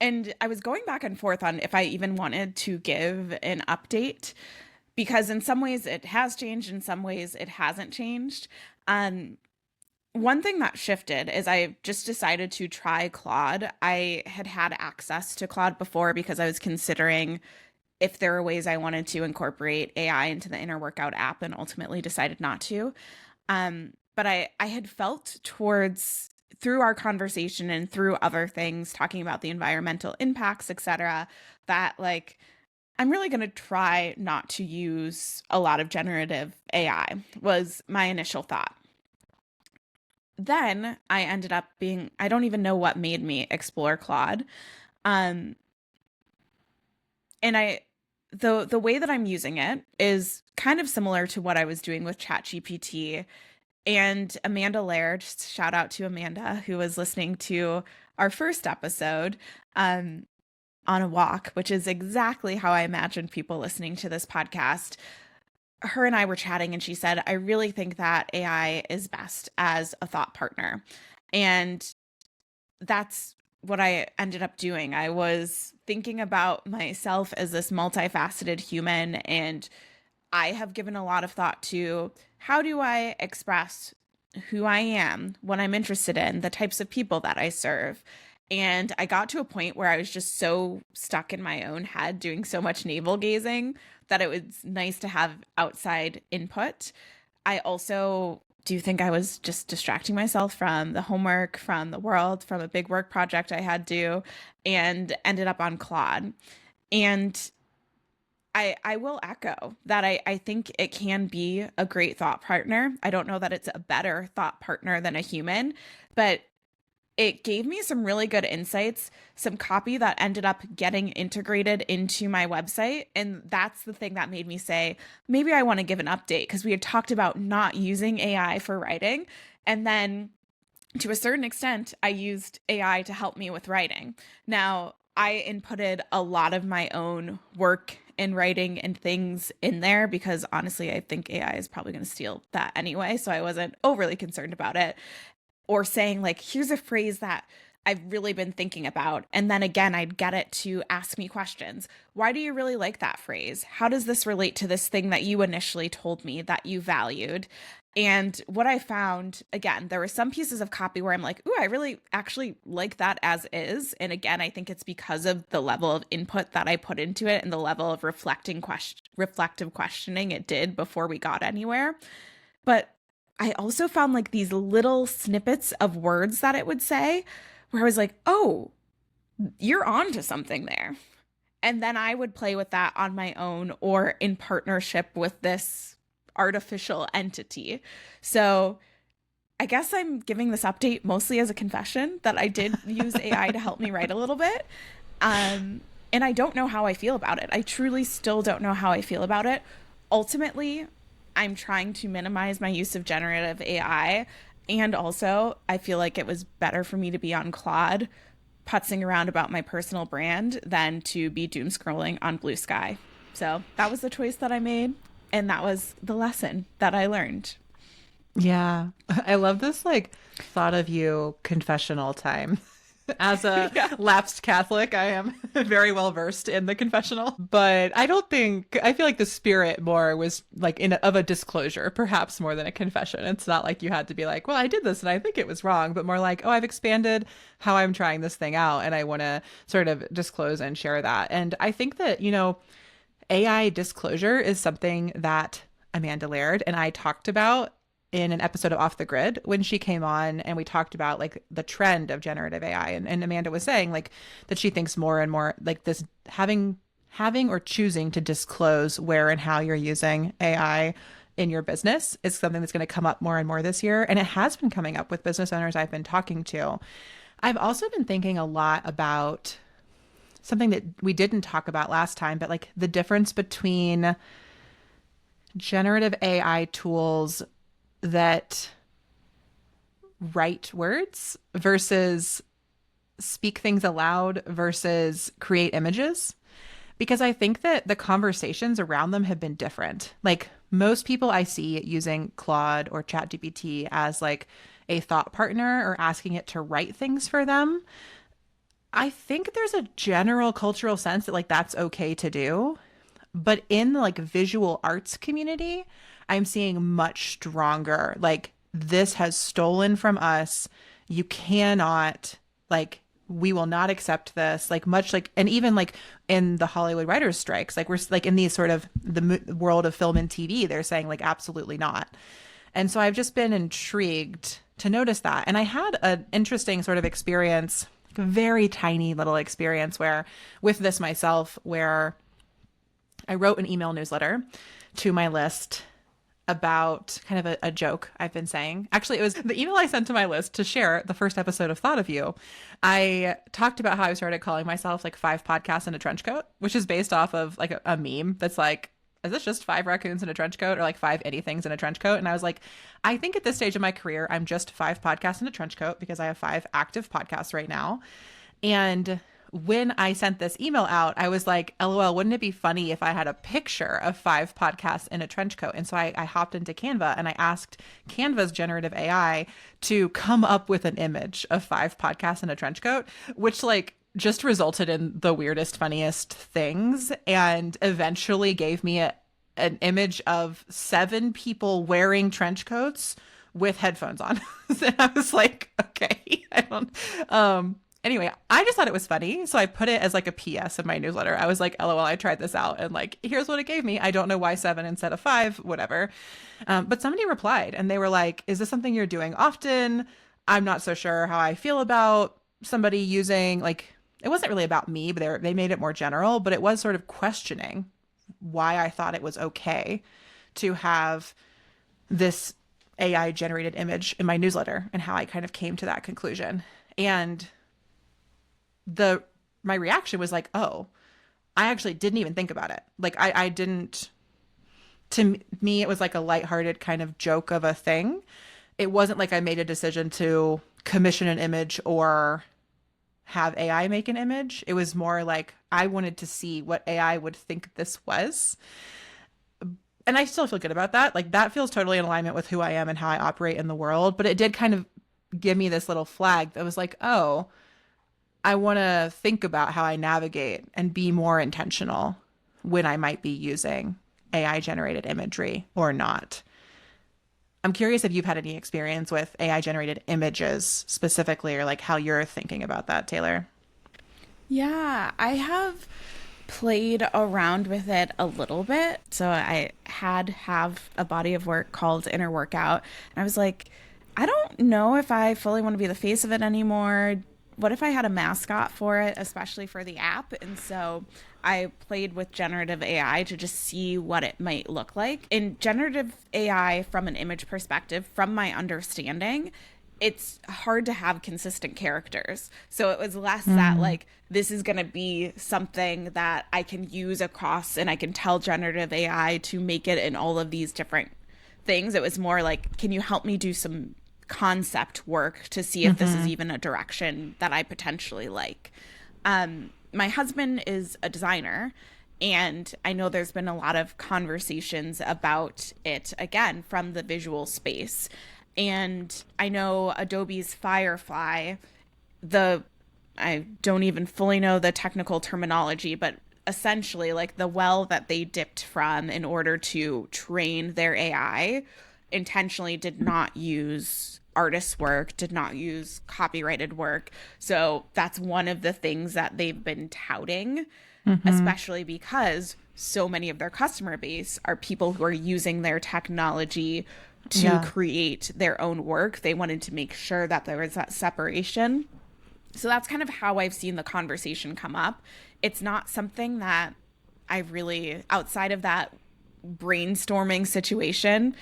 Speaker 2: and I was going back and forth on if I even wanted to give an update because in some ways it has changed, in some ways it hasn't changed. One thing that shifted is I just decided to try Claude. I had had access to Claude before because I was considering if there were ways I wanted to incorporate AI into the Inner Workout app and ultimately decided not to. But I had felt through our conversation and through other things, talking about the environmental impacts, etc., that like I'm really going to try not to use a lot of generative AI was my initial thought. Then I ended up I don't even know what made me explore Claude. And the way that I'm using it is kind of similar to what I was doing with ChatGPT. And Amanda Laird, shout out to Amanda, who was listening to our first episode on a walk, which is exactly how I imagined people listening to this podcast. Her and I were chatting and she said, I really think that AI is best as a thought partner. And that's what I ended up doing. I was thinking about myself as this multifaceted human, and I have given a lot of thought to how do I express who I am, what I'm interested in, the types of people that I serve. And I got to a point where I was just so stuck in my own head doing so much navel gazing that it was nice to have outside input. I also do think I was just distracting myself from the homework, from the world, from a big work project I had due, and ended up on Claude. And I will echo that I think it can be a great thought partner. I don't know that it's a better thought partner than a human, but it gave me some really good insights, some copy that ended up getting integrated into my website. And that's the thing that made me say, maybe I want to give an update, because we had talked about not using AI for writing. And then to a certain extent, I used AI to help me with writing. Now, I inputted a lot of my own work in writing and things in there because honestly, I think AI is probably going to steal that anyway. So I wasn't overly concerned about it. Or saying like, here's a phrase that I've really been thinking about. And then again, I'd get it to ask me questions. Why do you really like that phrase? How does this relate to this thing that you initially told me that you valued? And what I found, again, there were some pieces of copy where I'm like, ooh, I really actually like that as is. And again, I think it's because of the level of input that I put into it and the level of reflective questioning it did before we got anywhere. But I also found like these little snippets of words that it would say where I was like, oh, you're on to something there. And then I would play with that on my own or in partnership with this artificial entity. So I guess I'm giving this update mostly as a confession that I did use AI to help me write a little bit. And I don't know how I feel about it. I truly still don't know how I feel about it. Ultimately, I'm trying to minimize my use of generative AI. And also, I feel like it was better for me to be on Claude putzing around about my personal brand than to be doom scrolling on Blue Sky. So that was the choice that I made. And that was the lesson that I learned.
Speaker 1: Yeah. I love this like thought of you confessional time. As a lapsed Catholic, I am very well versed in the confessional, but I feel like the spirit more was like of a disclosure, perhaps more than a confession. It's not like you had to be like, well, I did this and I think it was wrong, but more like, oh, I've expanded how I'm trying this thing out and I want to sort of disclose and share that. And I think that, AI disclosure is something that Amanda Laird and I talked about in an episode of Off the Grid when she came on, and we talked about like the trend of generative AI. And Amanda was saying like that she thinks more and more like this having or choosing to disclose where and how you're using AI in your business is something that's going to come up more and more this year. And it has been coming up with business owners I've been talking to. I've also been thinking a lot about something that we didn't talk about last time, but like the difference between generative AI tools that write words versus speak things aloud versus create images. Because I think that the conversations around them have been different. Like most people I see using Claude or ChatGPT as like a thought partner or asking it to write things for them. I think there's a general cultural sense that like that's okay to do. But in the like visual arts community, I'm seeing much stronger. Like this has stolen from us. You cannot like we will not accept this. Like much like and even like in the Hollywood writers strikes, like we're like in these sort of the world of film and TV, they're saying like absolutely not. And so I've just been intrigued to notice that. And I had an interesting sort of experience, like a very tiny little experience where with this myself where I wrote an email newsletter to my list about kind of a joke I've been saying. Actually, it was the email I sent to my list to share the first episode of Thought of You. I talked about how I started calling myself like 5 podcasts in a trench coat, which is based off of like a meme that's like, is this just 5 raccoons in a trench coat or like 5 anythings in a trench coat? And I was like, I think at this stage of my career, I'm just 5 podcasts in a trench coat because I have 5 active podcasts right now. And when I sent this email out, I was like, LOL, wouldn't it be funny if I had a picture of 5 podcasts in a trench coat? And so I hopped into Canva and I asked Canva's generative AI to come up with an image of 5 podcasts in a trench coat, which like just resulted in the weirdest, funniest things and eventually gave me an image of 7 people wearing trench coats with headphones on. And I was like, okay, I don't, anyway, I just thought it was funny. So I put it as like a PS in my newsletter. I was like, LOL, I tried this out. And like, here's what it gave me. I don't know why 7 instead of 5, whatever. But somebody replied and they were like, is this something you're doing often? I'm not so sure how I feel about somebody using like, it wasn't really about me, but they made it more general, but it was sort of questioning why I thought it was okay to have this AI generated image in my newsletter and how I kind of came to that conclusion. And my reaction was like, oh, I actually didn't even think about it. Like I didn't, to me, it was like a lighthearted kind of joke of a thing. It wasn't like I made a decision to commission an image or have AI make an image. It was more like I wanted to see what AI would think this was. And I still feel good about that. Like that feels totally in alignment with who I am and how I operate in the world. But it did kind of give me this little flag that was like, oh, I want to think about how I navigate and be more intentional when I might be using AI generated imagery or not. I'm curious if you've had any experience with AI generated images specifically, or like how you're thinking about that, Taylor.
Speaker 2: Yeah, I have played around with it a little bit. So I have a body of work called Inner Workout. And I was like, I don't know if I fully want to be the face of it anymore. What if I had a mascot for it, especially for the app? And so I played with generative AI to just see what it might look like. In generative AI, from an image perspective, from my understanding, it's hard to have consistent characters. So it was less that like, this is going to be something that I can use across and I can tell generative AI to make it in all of these different things. It was more like, can you help me do some concept work to see if this is even a direction that I potentially like. My husband is a designer, and I know there's been a lot of conversations about it, again, from the visual space. And I know Adobe's Firefly, I don't even fully know the technical terminology, but essentially like the well that they dipped from in order to train their AI intentionally did not use artist's work, did not use copyrighted work. So that's one of the things that they've been touting.
Speaker 1: Mm-hmm.
Speaker 2: especially because so many of their customer base are people who are using their technology to
Speaker 1: Yeah.
Speaker 2: create their own work. They wanted to make sure that there was that separation. So that's kind of how I've seen the conversation come up. It's not something that I really, outside of that brainstorming situation,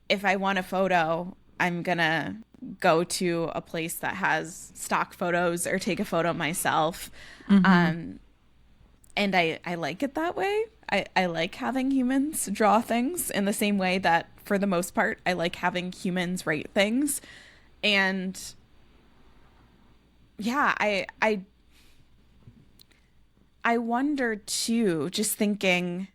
Speaker 2: if I want a photo, I'm going to go to a place that has stock photos or take a photo myself.
Speaker 1: Mm-hmm.
Speaker 2: Um, and I like it that way. I like having humans draw things in the same way that, for the most part, I like having humans write things. And yeah, I wonder too, just thinking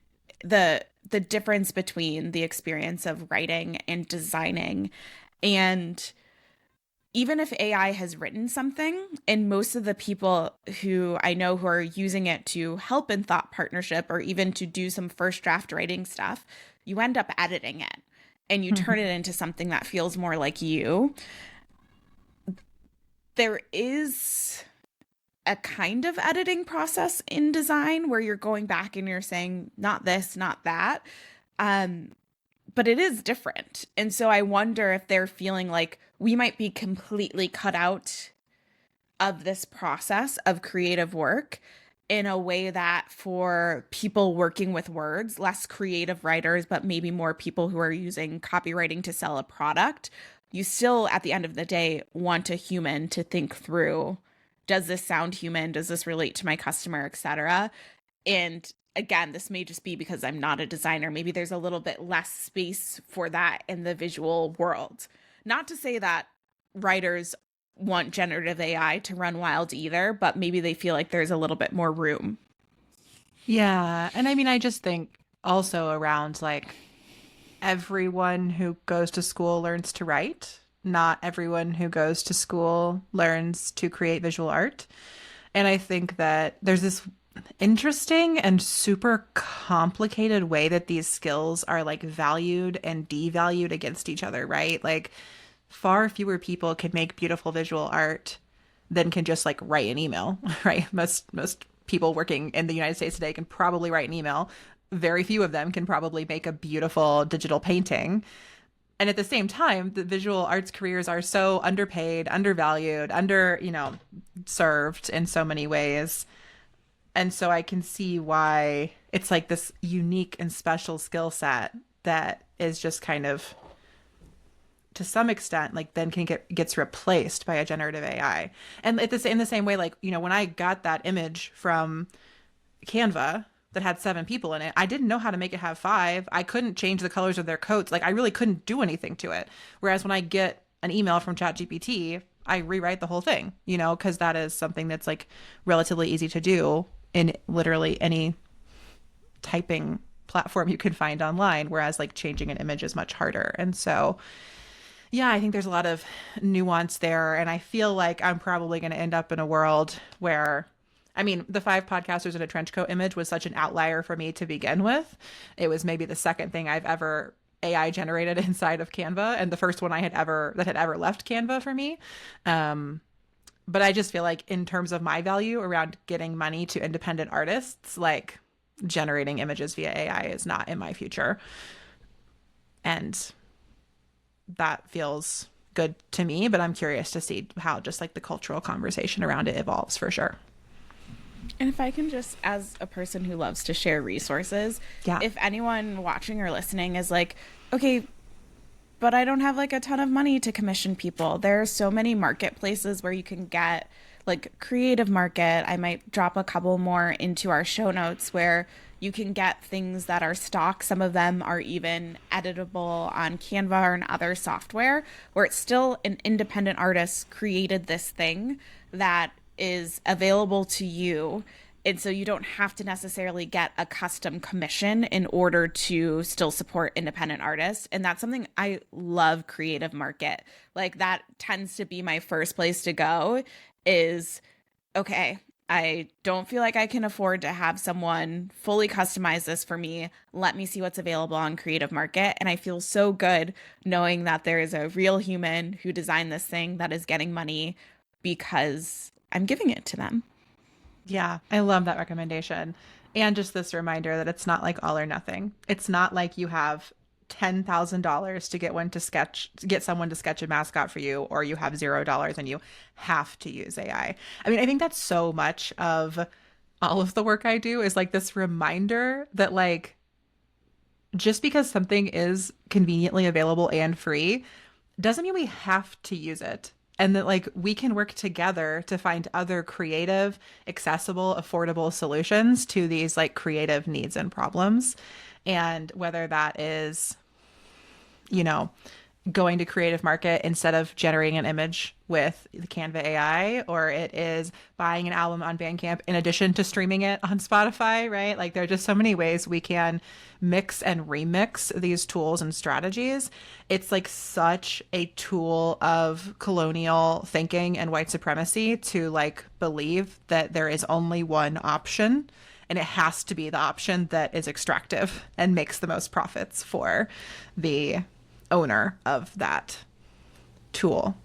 Speaker 2: the difference between the experience of writing and designing. And even if AI has written something, and most of the people who I know who are using it to help in thought partnership or even to do some first draft writing stuff, you end up editing it and you turn
Speaker 1: Mm-hmm.
Speaker 2: it into something that feels more like you. There is a kind of editing process in design where you're going back and you're saying, not this, not that. Um, but it is different. And so I wonder if they're feeling like we might be completely cut out of this process of creative work in a way that for people working with words, less creative writers, but maybe more people who are using copywriting to sell a product, you still, at the end of the day, want a human to think through, does this sound human? Does this relate to my customer, etc.? And again, this may just be because I'm not a designer. Maybe there's a little bit less space for that in the visual world. Not to say that writers want generative AI to run wild either, but maybe they feel like there's a little bit more room.
Speaker 1: Yeah. And I mean, I just think also around like everyone who goes to school learns to write. Not everyone who goes to school learns to create visual art. And I think that there's this interesting and super complicated way that these skills are like valued and devalued against each other, right? Like far fewer people can make beautiful visual art than can just like write an email, right? Most people working in the United States today can probably write an email. Very few of them can probably make a beautiful digital painting. And at the same time, the visual arts careers are so underpaid, undervalued, served in so many ways. And so I can see why it's like this unique and special skill set that is just kind of to some extent like then gets replaced by a generative AI. And in the same way, like, when I got that image from Canva that had 7 people in it, I didn't know how to make it have 5. I couldn't change the colors of their coats. Like I really couldn't do anything to it. Whereas when I get an email from ChatGPT, I rewrite the whole thing, because that is something that's like relatively easy to do in literally any typing platform you can find online. Whereas like changing an image is much harder. And so yeah, I think there's a lot of nuance there. And I feel like I'm probably going to end up in a world where, I mean, the 5 podcasters in a trench coat image was such an outlier for me to begin with. It was maybe the second thing I've ever AI generated inside of Canva, and the first one I had ever that had ever left Canva for me. But I just feel like in terms of my value around getting money to independent artists, like generating images via AI is not in my future. And that feels good to me, but I'm curious to see how just like the cultural conversation around it evolves for sure.
Speaker 2: And if I can just, as a person who loves to share resources,
Speaker 1: Yeah.
Speaker 2: if anyone watching or listening is like, okay, but I don't have like a ton of money to commission people. There are so many marketplaces where you can get like Creative Market. I might drop a couple more into our show notes where you can get things that are stock. Some of them are even editable on Canva or in other software where it's still an independent artist created this thing that is available to you. And so you don't have to necessarily get a custom commission in order to still support independent artists. And that's something I love. Creative Market. Like that tends to be my first place to go is, okay, I don't feel like I can afford to have someone fully customize this for me. Let me see what's available on Creative Market. And I feel so good knowing that there is a real human who designed this thing that is getting money because I'm giving it to them.
Speaker 1: Yeah, I love that recommendation. And just this reminder that it's not like all or nothing. It's not like you have $10,000 to get someone to sketch a mascot for you, or you have $0 and you have to use AI. I mean, I think that's so much of all of the work I do is like this reminder that like just because something is conveniently available and free doesn't mean we have to use it. And that like we can work together to find other creative, accessible, affordable solutions to these like creative needs and problems. And whether that is, you know, going to Creative Market instead of generating an image with the Canva AI, or it is buying an album on Bandcamp in addition to streaming it on Spotify, right? Like there are just so many ways we can mix and remix these tools and strategies. It's like such a tool of colonial thinking and white supremacy to like believe that there is only one option. And it has to be the option that is extractive and makes the most profits for the owner of that tool.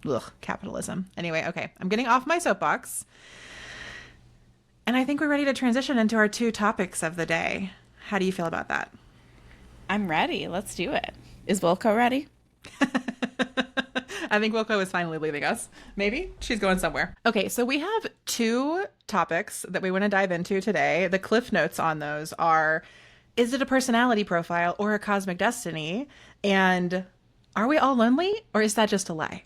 Speaker 1: Ugh, capitalism. Anyway, okay, I'm getting off my soapbox. And I think we're ready to transition into our two topics of the day. How do you feel about that?
Speaker 2: I'm ready. Let's do it. Is Wilco ready?
Speaker 1: I think Wilco is finally leaving us. Maybe she's going somewhere. Okay, so we have two topics that we want to dive into today. The cliff notes on those are, is it a personality profile or a cosmic destiny? And are we all lonely, or is that just a lie?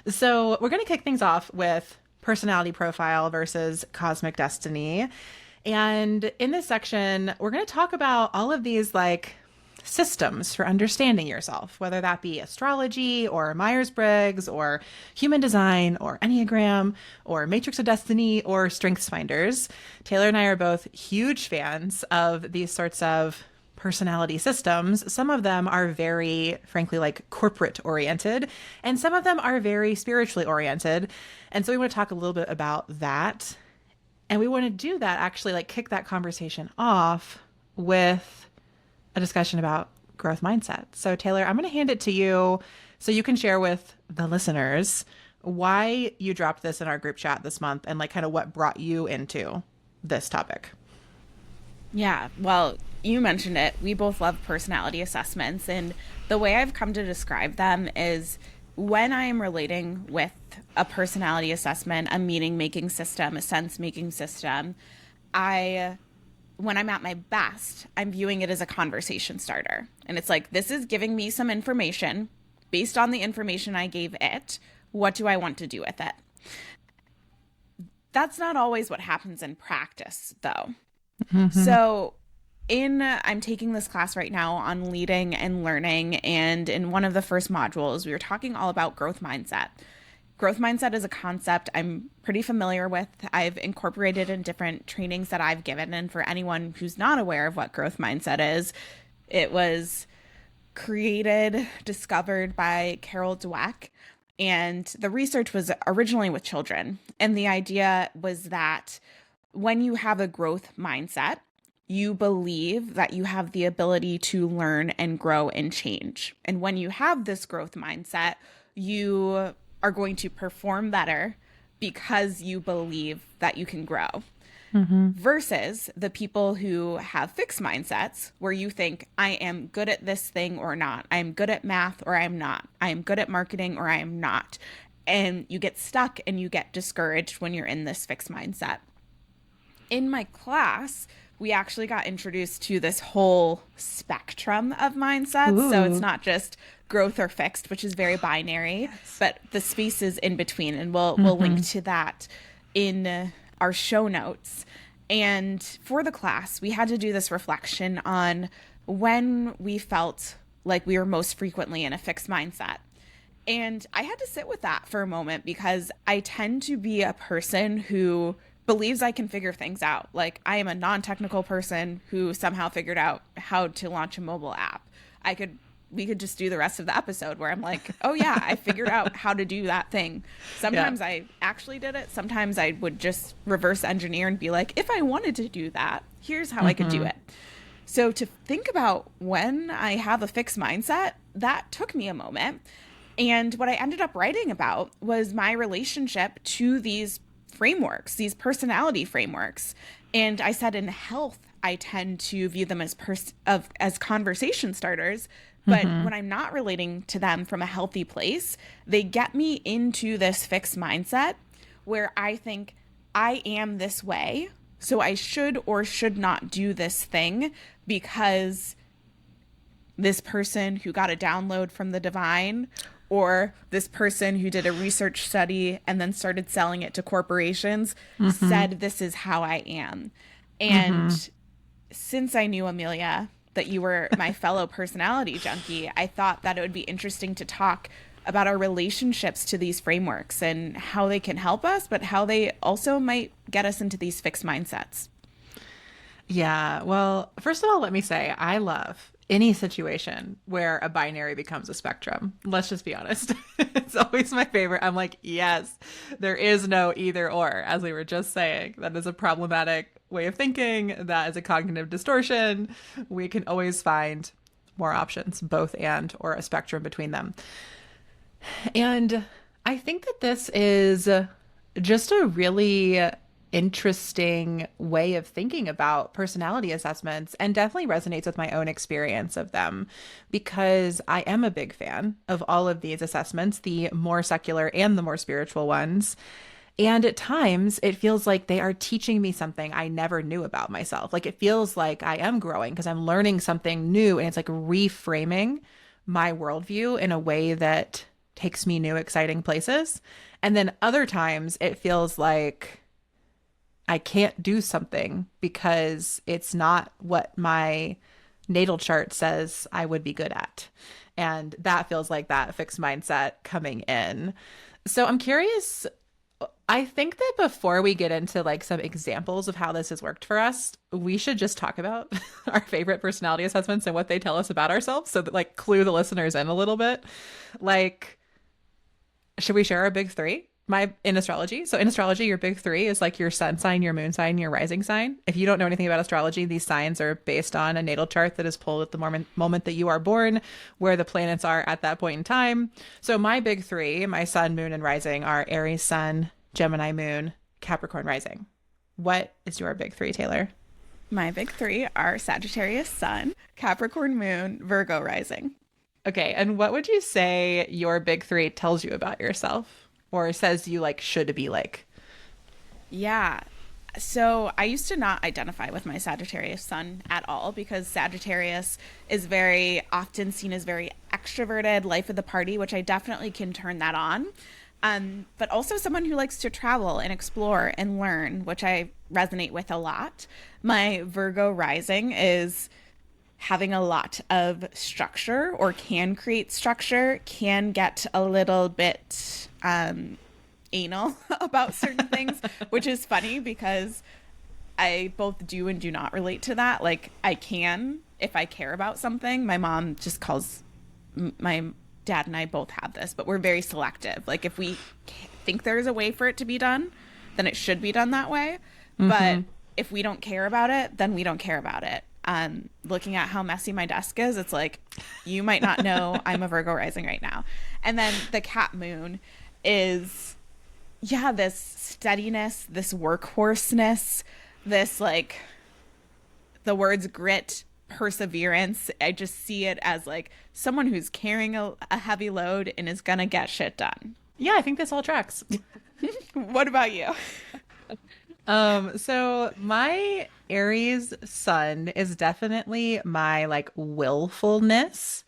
Speaker 1: So we're going to kick things off with personality profile versus cosmic destiny. And in this section, we're going to talk about all of these like systems for understanding yourself, whether that be astrology or Myers-Briggs or human design or Enneagram or Matrix of Destiny or Strengths Finders. Taylor and I are both huge fans of these sorts of personality systems. Some of them are very, frankly, like corporate oriented, and some of them are very spiritually oriented. And so we want to talk a little bit about that. And we want to do that, actually, like kick that conversation off with a discussion about growth mindset. So Taylor, I'm going to hand it to you so you can share with the listeners why you dropped this in our group chat this month and like kind of what brought you into this topic.
Speaker 2: Yeah, well, you mentioned it. We both love personality assessments, and the way I've come to describe them is when I am relating with a personality assessment, a meaning making system, a sense making system, when I'm at my best, I'm viewing it as a conversation starter. And it's like, this is giving me some information. Based on the information I gave it, what do I want to do with it? That's not always what happens in practice, though. Mm-hmm. So I'm taking this class right now on leading and learning. And in one of the first modules, we were talking all about growth mindset. Growth mindset is a concept I'm pretty familiar with. I've incorporated in different trainings that I've given. And for anyone who's not aware of what growth mindset is, it was discovered by Carol Dweck. And the research was originally with children. And the idea was that when you have a growth mindset, you believe that you have the ability to learn and grow and change. And when you have this growth mindset, you are going to perform better because you believe that you can grow. Mm-hmm. Versus the people who have fixed mindsets where you think, I am good at this thing or not. I am good at math or I am not. I am good at marketing or I am not. And you get stuck and you get discouraged when you're in this fixed mindset. In my class, we actually got introduced to this whole spectrum of mindsets. Ooh. So it's not just growth or fixed, which is very binary, yes, but the spaces in between. And we'll link to that in our show notes. And for the class, we had to do this reflection on when we felt like we were most frequently in a fixed mindset. And I had to sit with that for a moment because I tend to be a person who believes I can figure things out. Like, I am a non-technical person who somehow figured out how to launch a mobile app. We could just do the rest of the episode where I'm like, oh yeah, I figured out how to do that thing. Sometimes I actually did it. Sometimes I would just reverse engineer and be like, if I wanted to do that, here's how I could do it. So to think about when I have a fixed mindset, that took me a moment. And what I ended up writing about was my relationship to these frameworks, these personality frameworks. And I said in health, I tend to view them as conversation starters. But when I'm not relating to them from a healthy place, they get me into this fixed mindset where I think I am this way, so I should or should not do this thing because this person who got a download from the divine, or this person who did a research study and then started selling it to corporations, said this is how I am. And since I knew, Amelia, that you were my fellow personality junkie, I thought that it would be interesting to talk about our relationships to these frameworks and how they can help us, but how they also might get us into these fixed mindsets.
Speaker 1: Yeah. Well, first of all, let me say I love any situation where a binary becomes a spectrum. Let's just be honest. It's always my favorite. I'm like, yes, there is no either or, as we were just saying. That is a problematic way of thinking. That is a cognitive distortion. We can always find more options, both and, or a spectrum between them. And I think that this is just a really interesting way of thinking about personality assessments, and definitely resonates with my own experience of them, because I am a big fan of all of these assessments, the more secular and the more spiritual ones. And at times it feels like they are teaching me something I never knew about myself. Like it feels like I am growing because I'm learning something new, and it's like reframing my worldview in a way that takes me new, exciting places. And then other times it feels like I can't do something because it's not what my natal chart says I would be good at. And that feels like that fixed mindset coming in. So I'm curious. I think that before we get into like some examples of how this has worked for us, we should just talk about our favorite personality assessments and what they tell us about ourselves, so that like clue the listeners in a little bit. Like, should we share our big three? In astrology. So in astrology, your big three is like your sun sign, your moon sign, your rising sign. If you don't know anything about astrology, these signs are based on a natal chart that is pulled at the moment that you are born, where the planets are at that point in time. So my big three, my sun, moon, and rising, are Aries sun, Gemini moon, Capricorn rising. What is your big three, Taylor?
Speaker 2: My big three are Sagittarius sun, Capricorn moon, Virgo rising.
Speaker 1: Okay. And what would you say your big three tells you about yourself? Or says you like should be like?
Speaker 2: Yeah. So I used to not identify with my Sagittarius sun at all, because Sagittarius is very often seen as very extroverted, life of the party, which I definitely can turn that on. But also someone who likes to travel and explore and learn, which I resonate with a lot. My Virgo rising is having a lot of structure, or can create structure, can get a little bit anal about certain things, which is funny because I both do and do not relate to that. Like I can, if I care about something. My mom just calls, my dad and I both have this, but we're very selective. Like if we think there's a way for it to be done, then it should be done that way. But if we don't care about it, then we don't care about it. Looking at how messy my desk is, it's like, you might not know I'm a Virgo rising right now. And then the Cap moon is, yeah, this steadiness, this workhorseness, this like, the words grit, perseverance. I just see it as like someone who's carrying a heavy load and is gonna get shit done.
Speaker 1: Yeah, I think this all tracks.
Speaker 2: What about you?
Speaker 1: So my Aries sun is definitely my like willfulness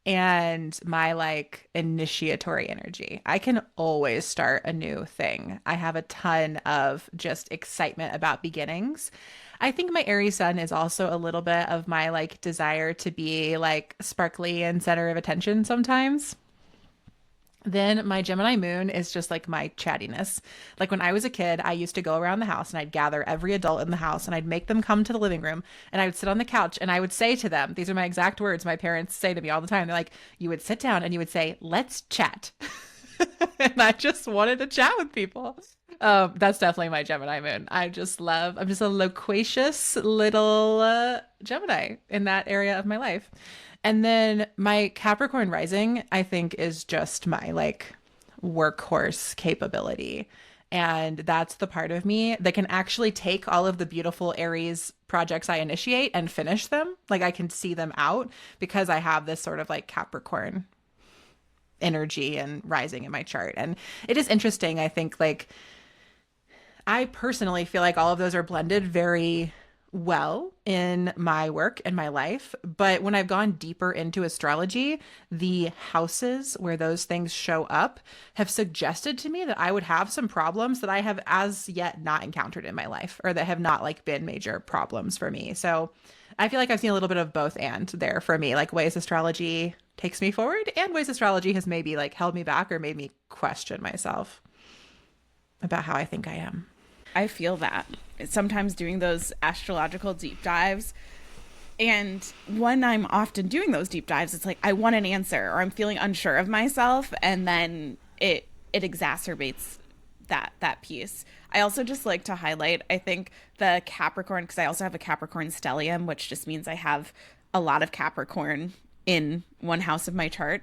Speaker 1: and my like initiatory energy. I can always start a new thing. I have a ton of just excitement about beginnings. I think my Aries sun is also a little bit of my like desire to be like sparkly and center of attention sometimes. Then my Gemini moon is just like my chattiness. Like when I was a kid, I used to go around the house and I'd gather every adult in the house and I'd make them come to the living room, and I would sit on the couch and I would say to them, these are my exact words my parents say to me all the time. They're like, you would sit down and you would say, let's chat. And I just wanted to chat with people. That's definitely my Gemini moon. I'm just a loquacious little Gemini in that area of my life. And then my Capricorn rising, I think, is just my like workhorse capability And that's the part of me that can actually take all of the beautiful Aries projects I initiate and finish them. Like I can see them out because I have this sort of like Capricorn energy and rising in my chart. And it is interesting. I think like I personally feel like all of those are blended very well in my work and my life. But when I've gone deeper into astrology, the houses where those things show up have suggested to me that I would have some problems that I have as yet not encountered in my life, or that have not like been major problems for me. So I feel like I've seen a little bit of both and there for me, like ways astrology takes me forward and ways astrology has maybe like held me back or made me question myself about how I think I am.
Speaker 2: I feel that sometimes doing those astrological deep dives. And when I'm often doing those deep dives, it's like I want an answer or I'm feeling unsure of myself. And then it exacerbates that piece. I also just like to highlight, I think the Capricorn, because I also have a Capricorn stellium, which just means I have a lot of Capricorn in one house of my chart,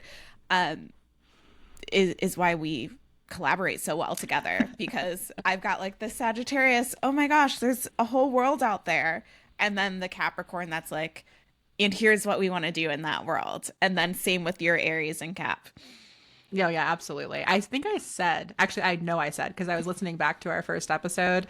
Speaker 2: is why we collaborate so well together, because I've got like the Sagittarius, oh my gosh, there's a whole world out there, and then the Capricorn that's like, and here's what we want to do in that world. And then same with your Aries and Cap.
Speaker 1: Yeah, yeah, absolutely. I think I said, actually, I know I said, because I was listening back to our first episode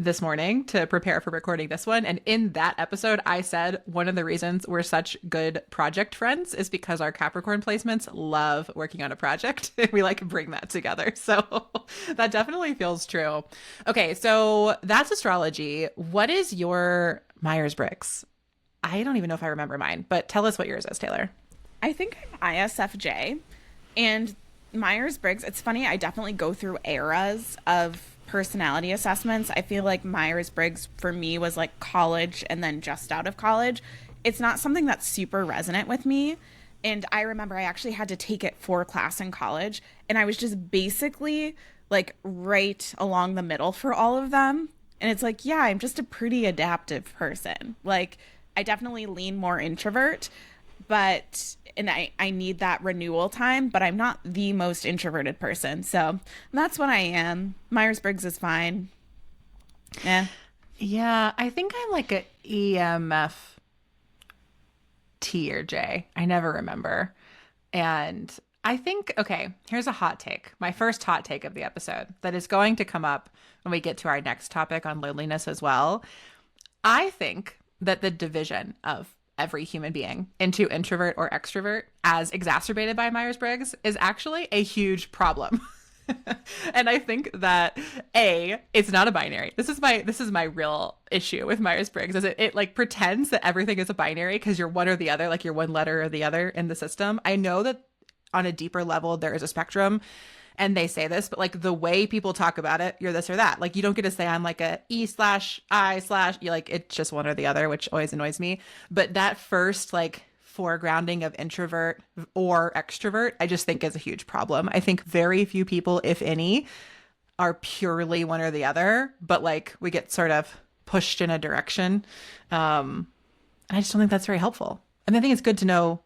Speaker 1: this morning to prepare for recording this one. And in that episode, I said one of the reasons we're such good project friends is because our Capricorn placements love working on a project. We like bring that together. So that definitely feels true. Okay, so that's astrology. What is your Myers-Briggs? I don't even know if I remember mine, but tell us what yours is, Taylor.
Speaker 2: I think I'm ISFJ. And Myers-Briggs, it's funny, I definitely go through eras of personality assessments. I feel like Myers-Briggs for me was like college and then just out of college. It's not something that's super resonant with me. And I remember I actually had to take it for class in college. And I was just basically like right along the middle for all of them. And it's like, yeah, I'm just a pretty adaptive person. Like I definitely lean more introvert, but and I need that renewal time, but I'm not the most introverted person. So that's what I am. Myers-Briggs is fine. Yeah.
Speaker 1: Yeah, I think I'm like a EMF T or J. I never remember. And I think, okay, here's a hot take. My first hot take of the episode that is going to come up when we get to our next topic on loneliness as well. I think that the division of every human being into introvert or extrovert as exacerbated by Myers-Briggs is actually a huge problem. And I think that it's not a binary. This is my real issue with Myers-Briggs is it like pretends that everything is a binary because you're one or the other, like you're one letter or the other in the system. I know that on a deeper level there is a spectrum and they say this, but like the way people talk about it, you're this or that. Like you don't get to say I'm like a E/I/ you like it's just one or the other, which always annoys me. But that first like foregrounding of introvert or extrovert, I just think is a huge problem. I think very few people, if any, are purely one or the other, but like we get sort of pushed in a direction. I just don't think that's very helpful. And I think it's good to know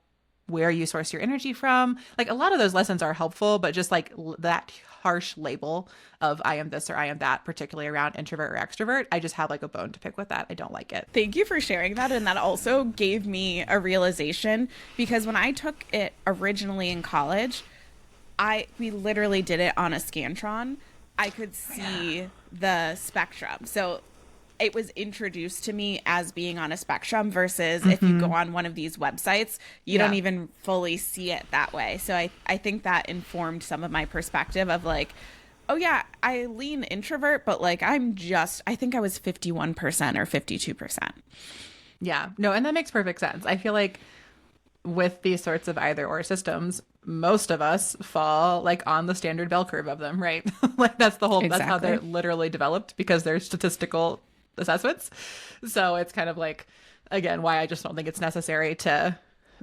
Speaker 1: where you source your energy from. Like a lot of those lessons are helpful, but just like that harsh label of I am this or I am that, particularly around introvert or extrovert, I just have like a bone to pick with that. I don't like it.
Speaker 2: Thank you for sharing that. And that also gave me a realization because when I took it originally in college, we literally did it on a Scantron. I could see the spectrum. So it was introduced to me as being on a spectrum versus if you go on one of these websites, you don't even fully see it that way. So I think that informed some of my perspective of like, oh yeah, I lean introvert, but like I think I was 51% or 52%.
Speaker 1: Yeah, no, and that makes perfect sense. I feel like with these sorts of either or systems, most of us fall like on the standard bell curve of them, right? Like that's the whole, That's how they're literally developed because they're statistical assessments. So it's kind of like, again, why I just don't think it's necessary to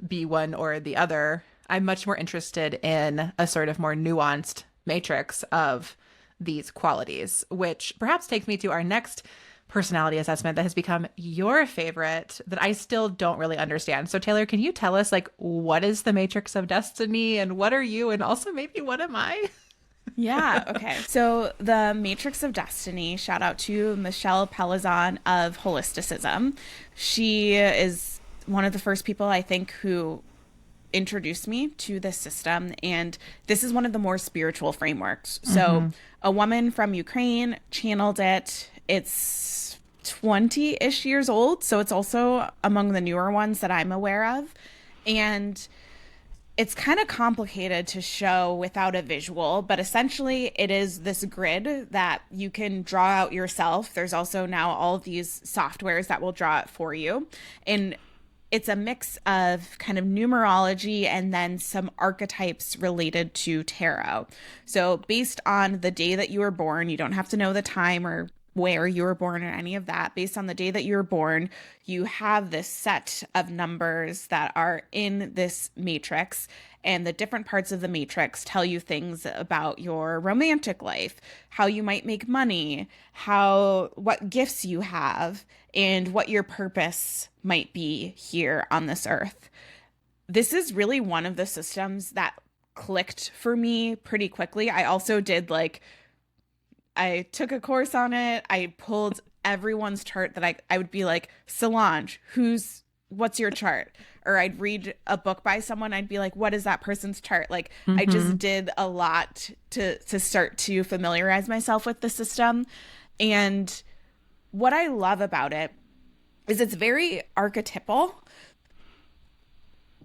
Speaker 1: be one or the other. I'm much more interested in a sort of more nuanced matrix of these qualities, which perhaps takes me to our next personality assessment that has become your favorite that I still don't really understand. So Taylor, can you tell us like what is the matrix of destiny and what are you and also maybe what am I?
Speaker 2: Yeah, okay. So the Matrix of Destiny, shout out to Michelle Pelizan of Holisticism. She is one of the first people I think who introduced me to this system, and this is one of the more spiritual frameworks. So
Speaker 1: Hmm.
Speaker 2: a woman from Ukraine channeled it. It's 20-ish years old, so it's also among the newer ones that I'm aware of. And it's kind of complicated to show without a visual, but essentially it is this grid that you can draw out yourself. There's also now all of these softwares that will draw it for you. And it's a mix of kind of numerology and then some archetypes related to tarot. So, based on the day that you were born, you don't have to know the time or where you were born or any of that. Based on the day that you were born, you have this set of numbers that are in this matrix, and the different parts of the matrix tell you things about your romantic life, how you might make money, how what gifts you have, and what your purpose might be here on this earth. This is really one of the systems that clicked for me pretty quickly. I also did like I took a course on it. I pulled everyone's chart that I would be like, Solange, what's your chart? Or I'd read a book by someone, I'd be like, what is that person's chart? Like I just
Speaker 1: Hmm.
Speaker 2: did a lot to start to familiarize myself with the system. And what I love about it is it's very archetypal.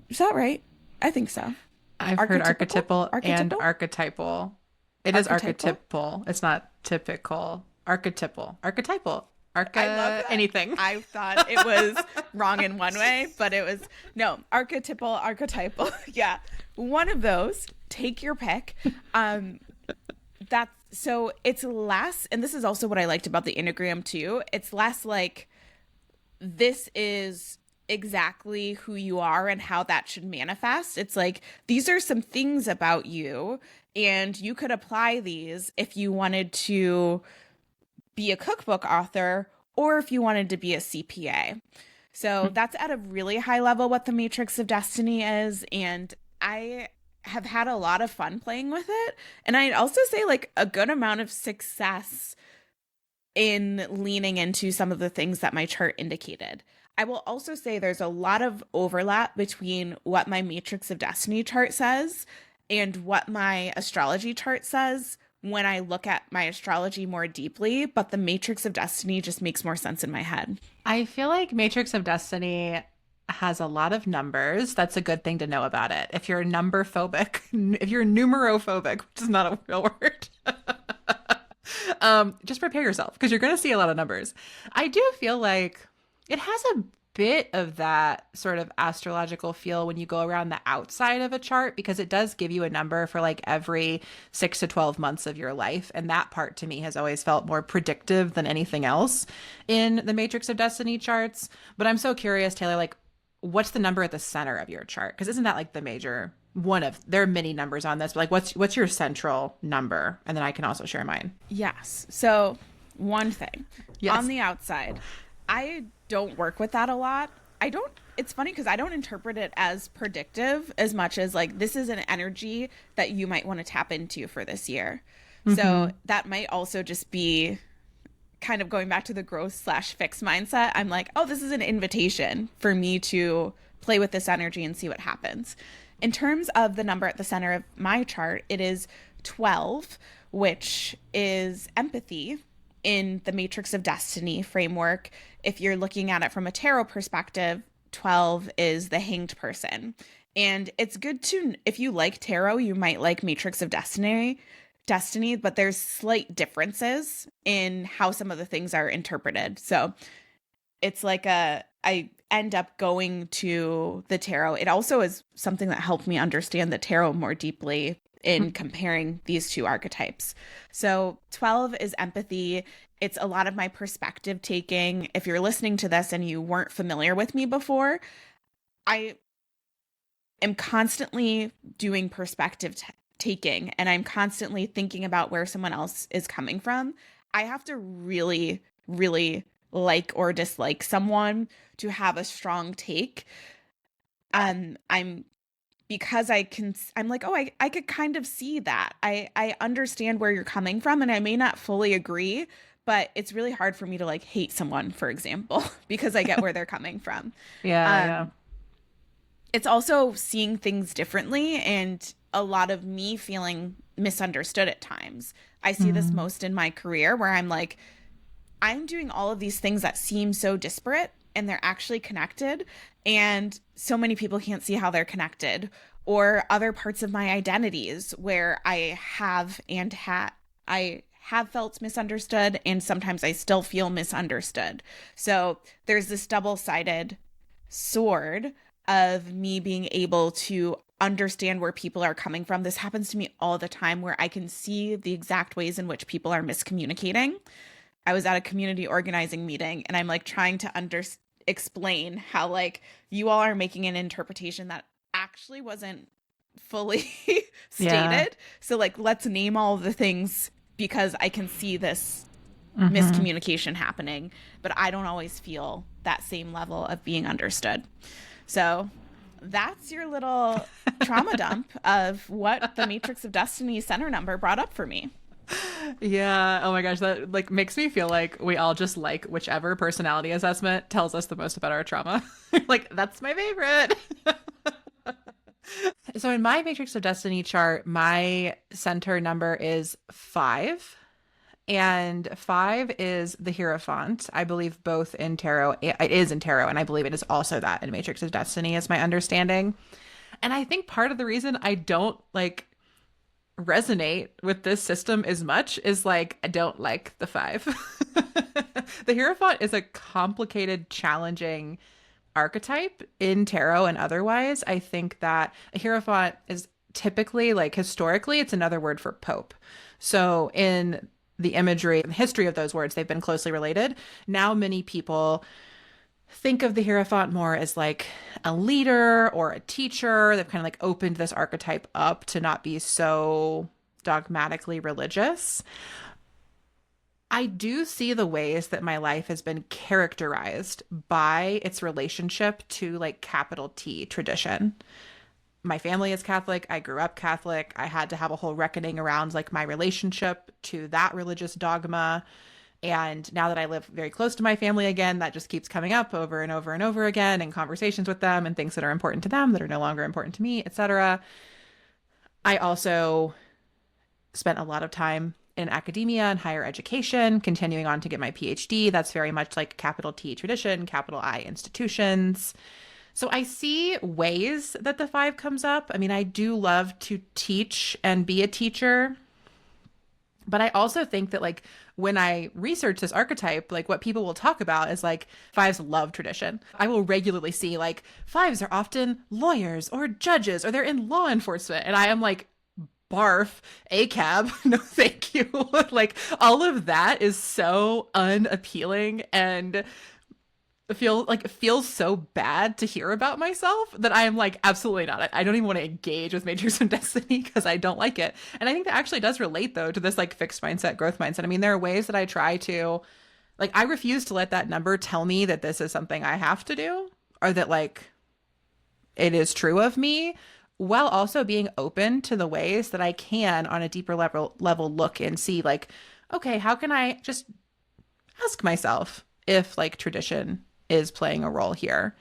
Speaker 2: Is that right? I think so.
Speaker 1: I've heard
Speaker 2: Archetypical?
Speaker 1: archetypal and
Speaker 2: Archetypal?
Speaker 1: archetypal. It is
Speaker 2: Archetypal?
Speaker 1: archetypal. It's not typical. Archetypal. Archetypal.
Speaker 2: I love that.
Speaker 1: Anything.
Speaker 2: I thought it was wrong in one way, but it was no, archetypal. Yeah. One of those. Take your pick. Um that's so it's less, and this is also what I liked about the Enneagram too. It's less like this is exactly who you are and how that should manifest. It's like these are some things about you, and you could apply these if you wanted to be a cookbook author or if you wanted to be a CPA. So that's at a really high level what the Matrix of Destiny is. And I have had a lot of fun playing with it. And I'd also say like a good amount of success in leaning into some of the things that my chart indicated. I will also say there's a lot of overlap between what my Matrix of Destiny chart says and what my astrology chart says when I look at my astrology more deeply, but the Matrix of Destiny just makes more sense in my head.
Speaker 1: I feel like Matrix of Destiny has a lot of numbers. That's a good thing to know about it. If you're number phobic, if you're numerophobic, which is not a real word, just prepare yourself because you're going to see a lot of numbers. I do feel like it has a bit of that sort of astrological feel when you go around the outside of a chart because it does give you a number for like every 6 to 12 months of your life. And that part to me has always felt more predictive than anything else in the Matrix of Destiny charts. But I'm so curious, Taylor, like, what's the number at the center of your chart? Because isn't that like the major one of there are many numbers on this, but like what's your central number? And then I can also share mine.
Speaker 2: Yes. So, one thing on
Speaker 1: Yes.
Speaker 2: the outside, I don't work with that a lot. I don't, it's funny because I don't interpret it as predictive as much as like this is an energy that you might want to tap into for this year. So, that might also just be kind of going back to the growth/fix mindset. I'm like, oh, this is an invitation for me to play with this energy and see what happens. In terms of the number at the center of my chart, it is 12, which is empathy in the Matrix of Destiny framework. If you're looking at it from a tarot perspective, 12 is the hanged person. And it's good to, if you like tarot, you might like Matrix of Destiny, but there's slight differences in how some of the things are interpreted. So it's like I end up going to the tarot. It also is something that helped me understand the tarot more deeply in comparing these two archetypes. So 12 is empathy. It's a lot of my perspective taking. If you're listening to this and you weren't familiar with me before, I am constantly doing perspective taking, and I'm constantly thinking about where someone else is coming from. I have to really, really like or dislike someone to have a strong take. I'm because I'm like, oh, I could kind of see that. I understand where you're coming from, and I may not fully agree, but it's really hard for me to like hate someone, for example, because I get where they're coming from.
Speaker 1: Yeah, yeah.
Speaker 2: Um, it's also seeing things differently and a lot of me feeling misunderstood at times. I see this
Speaker 1: Mm.
Speaker 2: most in my career where I'm like, I'm doing all of these things that seem so disparate and they're actually connected. And so many people can't see how they're connected. Or other parts of my identities where I have felt misunderstood and sometimes I still feel misunderstood. So there's this double-sided sword of me being able to understand where people are coming from. This happens to me all the time where I can see the exact ways in which people are miscommunicating. I was at a community organizing meeting and I'm like trying to explain how like you all are making an interpretation that actually wasn't fully
Speaker 1: Yeah.
Speaker 2: stated. So like let's name all of the things because I can see this
Speaker 1: Hmm.
Speaker 2: miscommunication happening, but I don't always feel that same level of being understood. So that's your little trauma dump of what the Matrix of Destiny center number brought up for me.
Speaker 1: Yeah. Oh my gosh, that like makes me feel like we all just like whichever personality assessment tells us the most about our trauma. Like that's my favorite. So in my Matrix of Destiny chart, my center number is 5. And 5 is the Hierophant. I believe both in tarot. It is in tarot, and I believe it is also that in Matrix of Destiny, is my understanding. And I think part of the reason I don't like resonate with this system as much is like I don't like the 5. The Hierophant is a complicated, challenging archetype in tarot and otherwise. I think that a Hierophant is typically, like historically, it's another word for Pope. So in the imagery and history of those words, they've been closely related. Now, many people think of the Hierophant more as like a leader or a teacher. They've kind of like opened this archetype up to not be so dogmatically religious. I do see the ways that my life has been characterized by its relationship to like capital T tradition. My family is Catholic. I grew up Catholic. I had to have a whole reckoning around like my relationship to that religious dogma. And now that I live very close to my family again, that just keeps coming up over and over and over again in conversations with them and things that are important to them that are no longer important to me, etc. I also spent a lot of time in academia and higher education, continuing on to get my PhD. That's very much like capital T tradition, capital I institutions. So I see ways that the 5 comes up. I mean, I do love to teach and be a teacher, but I also think that like when I research this archetype, like what people will talk about is like 5s love tradition. I will regularly see like 5s are often lawyers or judges or they're in law enforcement. And I am like, barf, a cab, no thank you. Like all of that is so unappealing and feels so bad to hear about myself that I am like absolutely not. I don't even want to engage with Matrix and Destiny because I don't like it. And I think that actually does relate though to this like fixed mindset, growth mindset. I mean, there are ways that I try to like I refuse to let that number tell me that this is something I have to do or that like it is true of me while also being open to the ways that I can on a deeper level look and see like okay, how can I just ask myself if like tradition is playing a role here.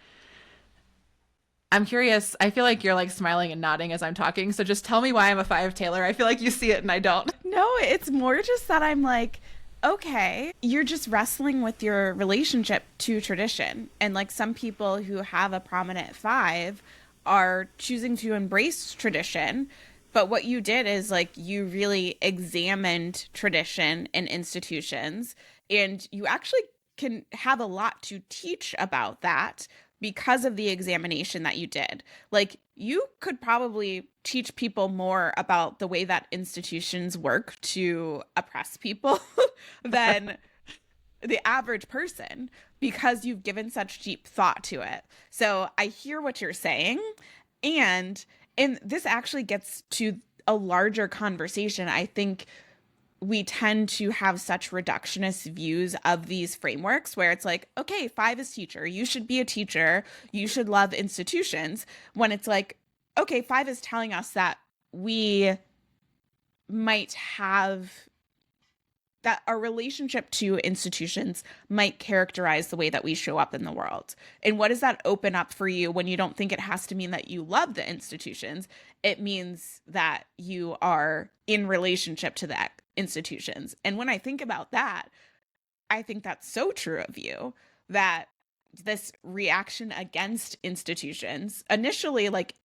Speaker 1: I'm curious. I feel like you're like smiling and nodding as I'm talking. So just tell me why I'm a 5 Taylor. I feel like you see it and I don't.
Speaker 2: No, it's more just that I'm like, okay, you're just wrestling with your relationship to tradition. And like some people who have a prominent 5 are choosing to embrace tradition. But what you did is like you really examined tradition and institutions, and you actually can have a lot to teach about that because of the examination that you did. Like, you could probably teach people more about the way that institutions work to oppress people than the average person because you've given such deep thought to it. So I hear what you're saying. And this actually gets to a larger conversation. I think we tend to have such reductionist views of these frameworks where it's like, okay, 5 is teacher. You should be a teacher. You should love institutions. When it's like, okay, 5 is telling us that we might have that our relationship to institutions might characterize the way that we show up in the world. And what does that open up for you when you don't think it has to mean that you love the institutions? It means that you are in relationship to the institutions. And when I think about that, I think that's so true of you, that this reaction against institutions, initially, like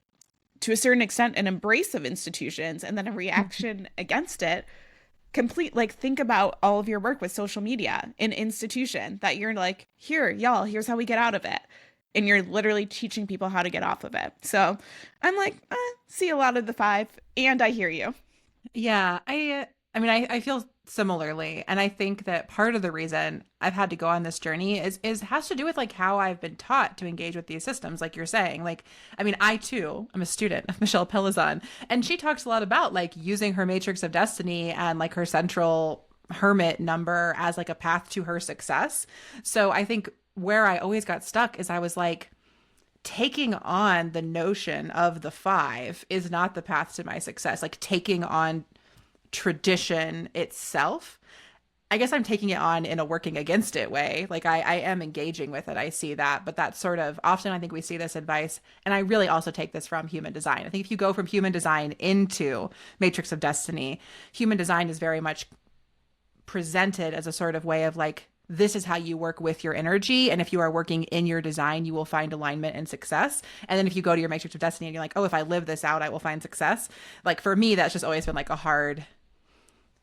Speaker 2: to a certain extent, an embrace of institutions, and then a reaction against it. Complete, like, think about all of your work with social media, an institution that you're like, here, y'all, here's how we get out of it. And you're literally teaching people how to get off of it. So I'm like, see a lot of the 5, and I hear you.
Speaker 1: Yeah, I mean, I feel similarly, and I think that part of the reason I've had to go on this journey is has to do with like how I've been taught to engage with these systems, like you're saying. Like, I mean, I too am a student of Michelle Pelizan, and she talks a lot about like using her matrix of destiny and like her central hermit number as like a path to her success. So I think where I always got stuck is I was like, taking on the notion of the 5 is not the path to my success. Like taking on tradition itself, I guess I'm taking it on in a working against it way. Like I am engaging with it. I see that, but that's sort of often I think we see this advice, and I really also take this from human design. I think if you go from human design into matrix of destiny, human design is very much presented as a sort of way of like, this is how you work with your energy. And if you are working in your design, you will find alignment and success. And then if you go to your matrix of destiny and you're like, oh, if I live this out, I will find success. Like for me, that's just always been like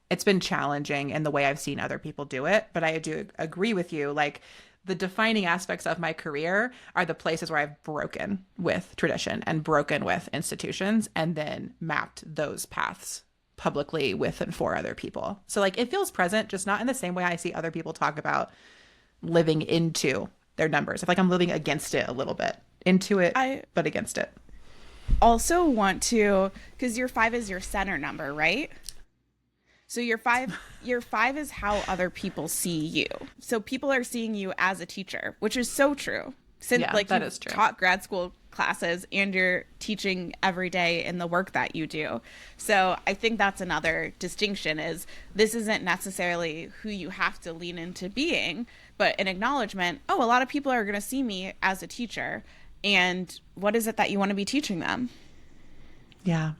Speaker 1: it's been challenging in the way I've seen other people do it. But I do agree with you. Like the defining aspects of my career are the places where I've broken with tradition and broken with institutions and then mapped those paths publicly with and for other people. So like it feels present, just not in the same way I see other people talk about living into their numbers. I feel like I'm living against it a little bit, into it, but against it.
Speaker 2: Also want to, because your 5 is your center number, right? So your 5 is how other people see you. So people are seeing you as a teacher, which is so true. Since like that is true. Taught grad school classes and you're teaching every day in the work that you do. So I think that's another distinction, is this isn't necessarily who you have to lean into being, but an acknowledgement, oh, a lot of people are going to see me as a teacher, and what is it that you want to be teaching them? Yeah.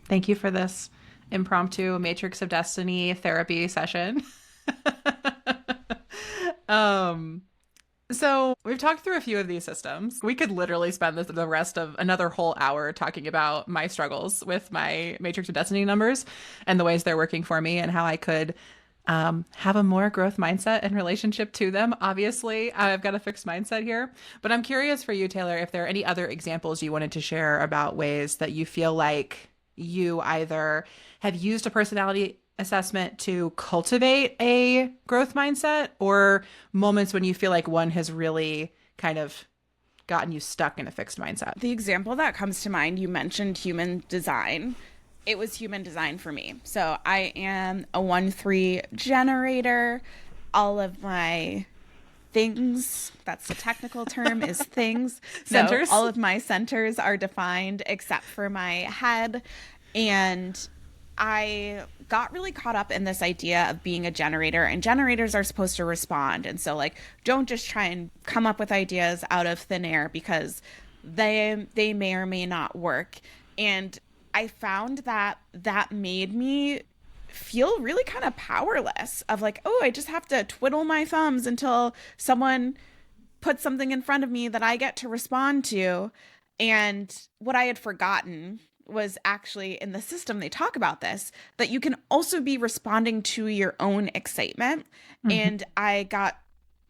Speaker 1: Thank you for this impromptu Matrix of Destiny therapy session. So we've talked through a few of these systems. We could literally spend the rest of another whole hour talking about my struggles with my Matrix of Destiny numbers and the ways they're working for me and how I could have a more growth mindset in relationship to them. Obviously, I've got a fixed mindset here, but I'm curious for you, Taylor, if there are any other examples you wanted to share about ways that you feel like you either have used a personality assessment to cultivate a growth mindset, or moments when you feel like one has really kind of gotten you stuck in a fixed mindset.
Speaker 2: The example that comes to mind, you mentioned human design. It was human design for me. So I am a 1-3 generator. All of my things, that's the technical term, is things.
Speaker 1: Centers.
Speaker 2: So all of my centers are defined except for my head. And I got really caught up in this idea of being a generator, and generators are supposed to respond. And so like, don't just try and come up with ideas out of thin air, because they may or may not work. And I found that made me feel really kind of powerless, of like, oh, I just have to twiddle my thumbs until someone puts something in front of me that I get to respond to. And what I had forgotten was actually in the system, they talk about this, that you can also be responding to your own excitement. Mm-hmm. And I got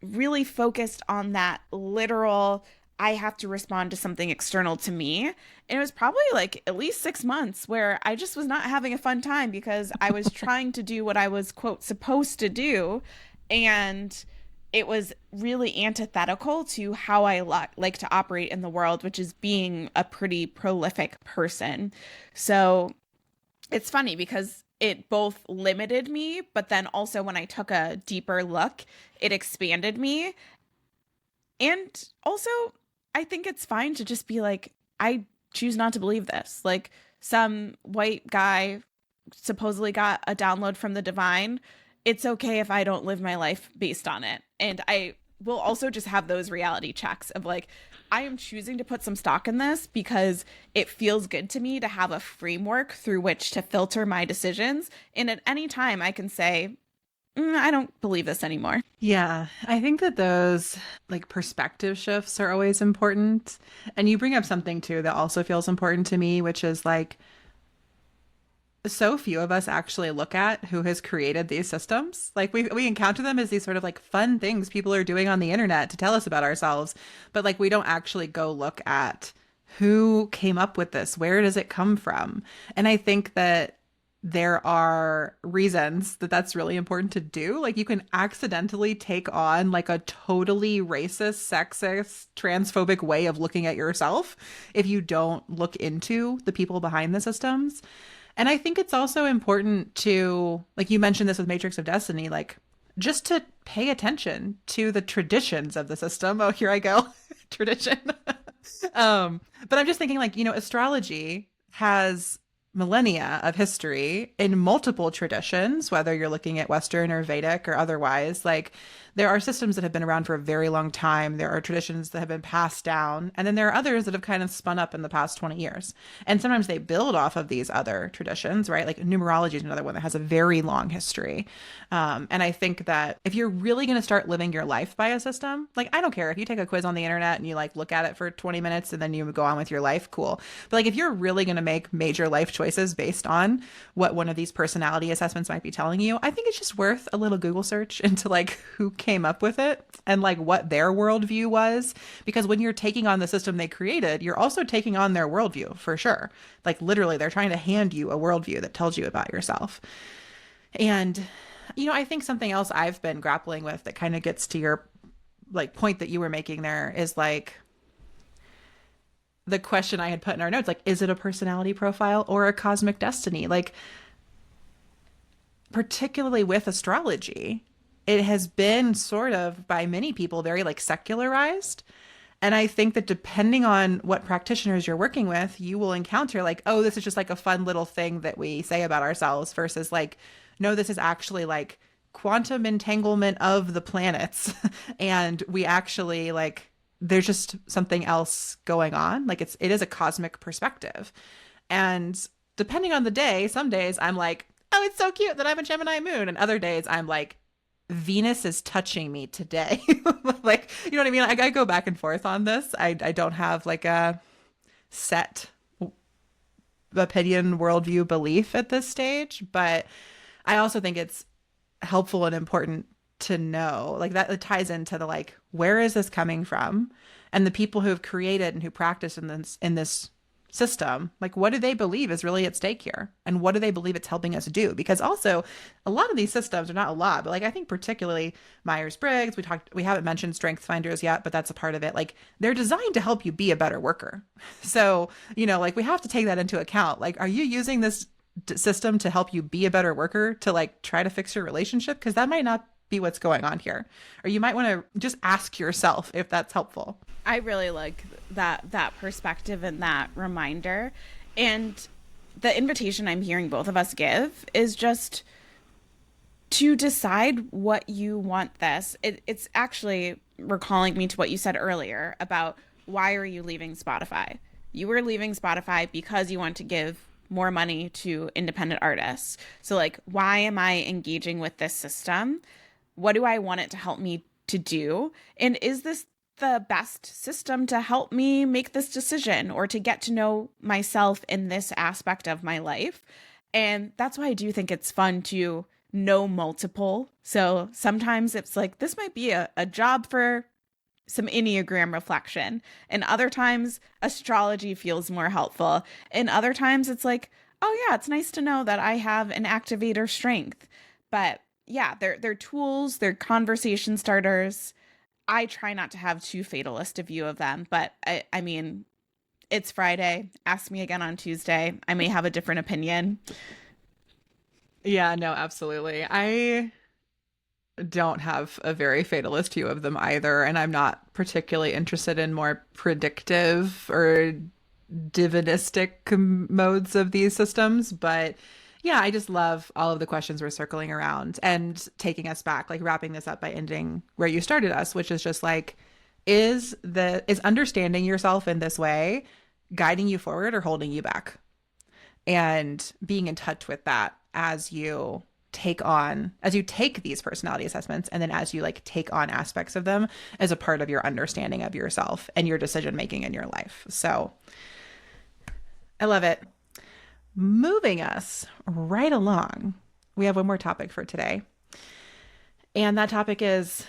Speaker 2: really focused on that literal, I have to respond to something external to me. And it was probably like at least 6 months where I just was not having a fun time, because I was trying to do what I was, quote, supposed to do. And it was really antithetical to how I like to operate in the world, which is being a pretty prolific person. So it's funny because it both limited me, but then also when I took a deeper look, it expanded me. And also, I think it's fine to just be like, I choose not to believe this. Like some white guy supposedly got a download from the divine. It's okay if I don't live my life based on it. And I will also just have those reality checks of like, I am choosing to put some stock in this because it feels good to me to have a framework through which to filter my decisions. And at any time, I can say, I don't believe this anymore.
Speaker 1: Yeah, I think that those like perspective shifts are always important. And you bring up something too that also feels important to me, which is like so few of us actually look at who has created these systems. Like we encounter them as these sort of like fun things people are doing on the internet to tell us about ourselves, but like we don't actually go look at who came up with this, where does it come from? And I think that there are reasons that that's really important to do. Like you can accidentally take on like a totally racist, sexist, transphobic way of looking at yourself if you don't look into the people behind the systems. And I think it's also important to, like you mentioned this with Matrix of Destiny, like just to pay attention to the traditions of the system. Oh, here I go. Tradition. But I'm just thinking like, astrology has millennia of history in multiple traditions, whether you're looking at Western or Vedic or otherwise. Like there are systems that have been around for a very long time. There are traditions that have been passed down. And then there are others that have kind of spun up in the past 20 years. And sometimes they build off of these other traditions, right? Like numerology is another one that has a very long history. And I think that if you're really going to start living your life by a system, like I don't care if you take a quiz on the internet and you like look at it for 20 minutes and then you go on with your life, cool. But like if you're really going to make major life choices based on what one of these personality assessments might be telling you, I think it's just worth a little Google search into like who came up with it and like what their worldview was. Because when you're taking on the system they created, you're also taking on their worldview for sure. Like literally, they're trying to hand you a worldview that tells you about yourself. And, I think something else I've been grappling with that kind of gets to your like point that you were making there is like the question I had put in our notes, like, is it a personality profile or a cosmic destiny? Like, particularly with astrology, it has been sort of by many people very like secularized. And I think that depending on what practitioners you're working with, you will encounter like, oh, this is just like a fun little thing that we say about ourselves versus like, no, this is actually like quantum entanglement of the planets. And we actually like, there's just something else going on. Like it is a cosmic perspective. And depending on the day, some days I'm like, oh, it's so cute that I'm a Gemini moon. And other days I'm like, Venus is touching me today. Like, you know what I mean? I go back and forth on this. I don't have like a set opinion, worldview, belief at this stage, but I also think it's helpful and important to know like that it ties into the like, where is this coming from? And the people who have created and who practice in this system, like what do they believe is really at stake here? And what do they believe it's helping us do? Because also a lot of these systems are not a lot, but like I think particularly Myers-Briggs, we haven't mentioned strength finders yet, but that's a part of it. Like they're designed to help you be a better worker. So, like we have to take that into account. Like, are you using this system to help you be a better worker to like try to fix your relationship? Because that might not be what's going on here. Or you might want to just ask yourself if that's helpful.
Speaker 2: I really like that perspective and that reminder. And the invitation I'm hearing both of us give is just to decide what you want this. It's actually recalling me to what you said earlier about why are you leaving Spotify? You were leaving Spotify because you want to give more money to independent artists. So like, why am I engaging with this system? What do I want it to help me to do? And is this the best system to help me make this decision or to get to know myself in this aspect of my life? And that's why I do think it's fun to know multiple. So sometimes it's like, this might be a job for some Enneagram reflection. And other times astrology feels more helpful. And other times it's like, oh yeah, it's nice to know that I have an activator strength. But yeah, they're tools, they're conversation starters. I try not to have too fatalist a view of them, but I mean, it's Friday. Ask me again on Tuesday. I may have a different opinion.
Speaker 1: Yeah, no, absolutely. I don't have a very fatalist view of them either, and I'm not particularly interested in more predictive or divinistic modes of these systems. But yeah, I just love all of the questions we're circling around and taking us back, like wrapping this up by ending where you started us, which is just like, is understanding yourself in this way guiding you forward or holding you back? And being in touch with that as you take these personality assessments, and then as you like take on aspects of them as a part of your understanding of yourself and your decision making in your life. So I love it. Moving us right along, we have one more topic for today. And that topic is,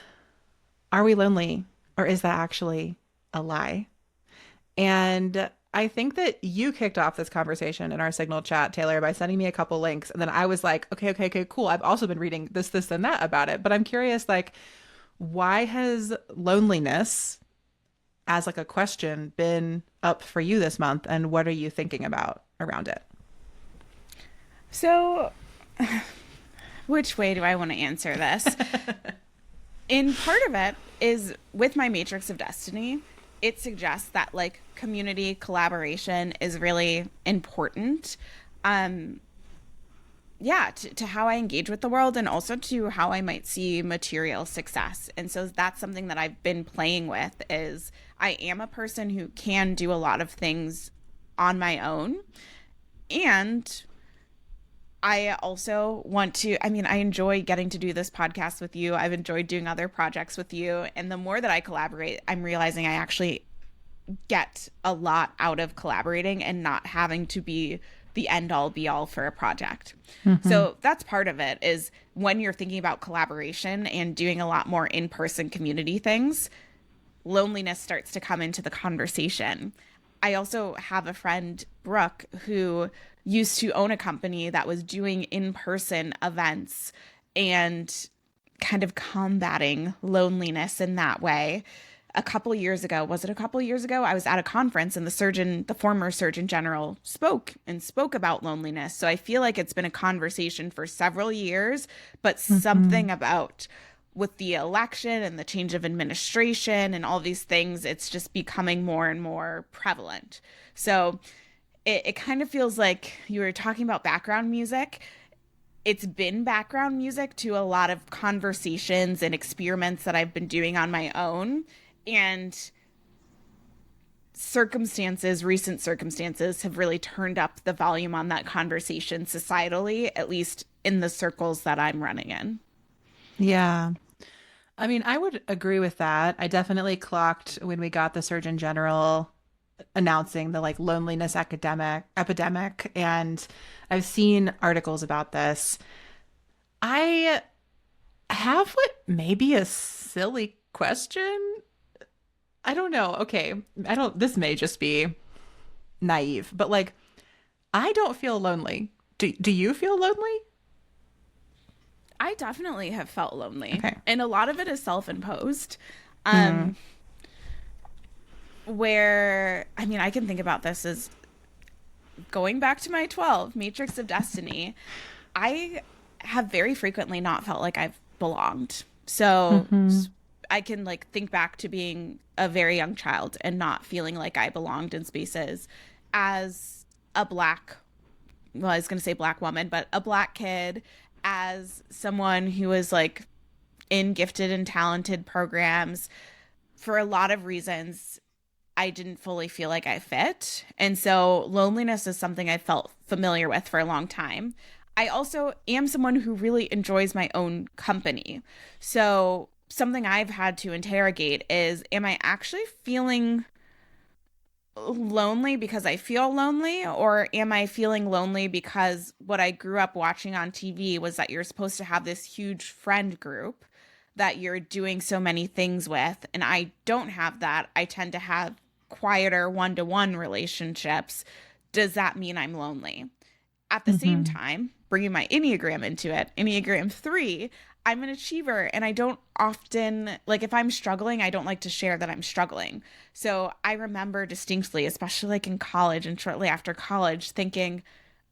Speaker 1: are we lonely, or is that actually a lie? And I think that you kicked off this conversation in our Signal chat, Taylor, by sending me a couple links. And then I was like, okay, cool. I've also been reading this, and that about it. But I'm curious, like, why has loneliness as like a question been up for you this month? And what are you thinking about around it?
Speaker 2: So, which way do I want to answer this? In part of it is with my Matrix of Destiny, it suggests that like community collaboration is really important. To how I engage with the world, and also to how I might see material success. And so that's something that I've been playing with. Is I am a person who can do a lot of things on my own, and I also want to, I mean, I enjoy getting to do this podcast with you. I've enjoyed doing other projects with you. And the more that I collaborate, I'm realizing I actually get a lot out of collaborating and not having to be the end all be all for a project. Mm-hmm. So that's part of it, is when you're thinking about collaboration and doing a lot more in-person community things, loneliness starts to come into the conversation. I also have a friend, Brooke, who used to own a company that was doing in-person events and kind of combating loneliness in that way. A couple years ago, I was at a conference, and the former Surgeon General spoke about loneliness. So I feel like it's been a conversation for several years, but something about with the election and the change of administration and all these things, it's just becoming more and more prevalent. So it kind of feels like you were talking about background music. It's been background music to a lot of conversations and experiments that I've been doing on my own. And recent circumstances have really turned up the volume on that conversation societally, at least in the circles that I'm running in.
Speaker 1: Yeah. I mean, I would agree with that. I definitely clocked when we got the Surgeon General announcing the like loneliness epidemic, and I've seen articles about this. I have what may be a silly question. I don't know. Okay. This may just be naive, but like, I don't feel lonely. Do you feel lonely?
Speaker 2: I definitely have felt lonely.
Speaker 1: Okay.
Speaker 2: And a lot of it is self-imposed. Where, I mean, I can think about this as going back to my 12, Matrix of Destiny. I have very frequently not felt like I've belonged. So I can like think back to being a very young child and not feeling like I belonged in spaces as a black woman, but a black kid, as someone who was like in gifted and talented programs. For a lot of reasons, I didn't fully feel like I fit. And so loneliness is something I felt familiar with for a long time. I also am someone who really enjoys my own company. So something I've had to interrogate is, am I actually feeling lonely because I feel lonely, or am I feeling lonely because what I grew up watching on TV was that you're supposed to have this huge friend group that you're doing so many things with, and I don't have that. I tend to have quieter one-to-one relationships. Does that mean I'm lonely? At the same time, bringing my Enneagram into it, Enneagram 3, I'm an achiever, and I don't often, like, if I'm struggling, I don't like to share that I'm struggling. So I remember distinctly, especially like in college and shortly after college, thinking,